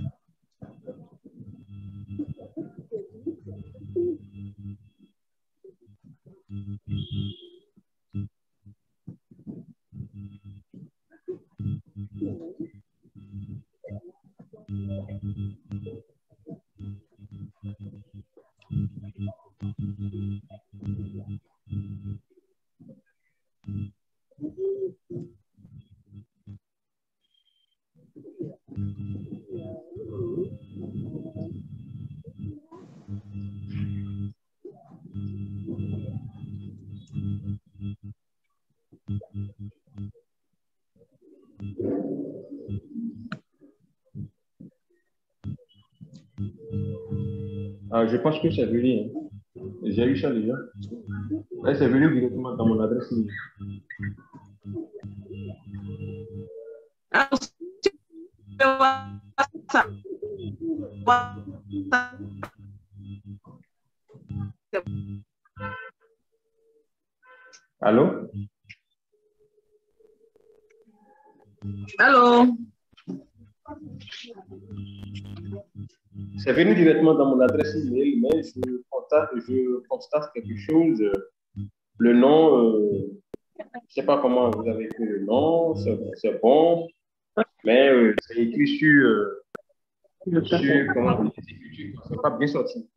Je pense que c'est venu. Hein. J'ai eu ça déjà. Ouais, c'est venu directement dans mon adresse email. Allô? Allô? C'est venu directement dans mon adresse email, mais je constate quelque chose. Le nom, je ne sais pas comment vous avez écrit le nom, c'est bon, mais c'est écrit sur comment on dit, c'est pas bien sorti.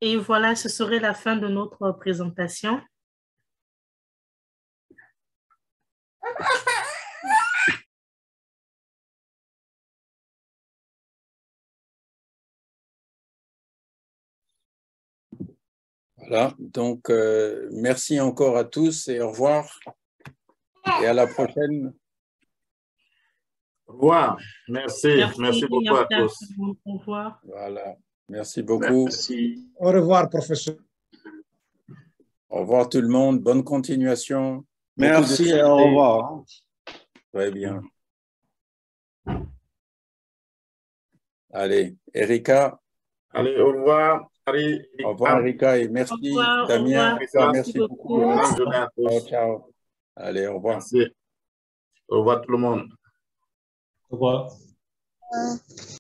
Et voilà, ce serait la fin de notre présentation. Voilà, donc merci encore à tous et au revoir et à la prochaine. Au revoir. Merci beaucoup à tous. Au revoir. Voilà, merci beaucoup. Merci. Au revoir, professeur. Au revoir tout le monde, bonne continuation. Merci et au revoir. Très bien. Allez, Erika. Allez, au revoir. Au revoir, Erika, et merci, Damien. Merci beaucoup. Bonne journée à tous. Ciao, ciao. Allez, au revoir. Merci. Au revoir tout le monde. Au revoir.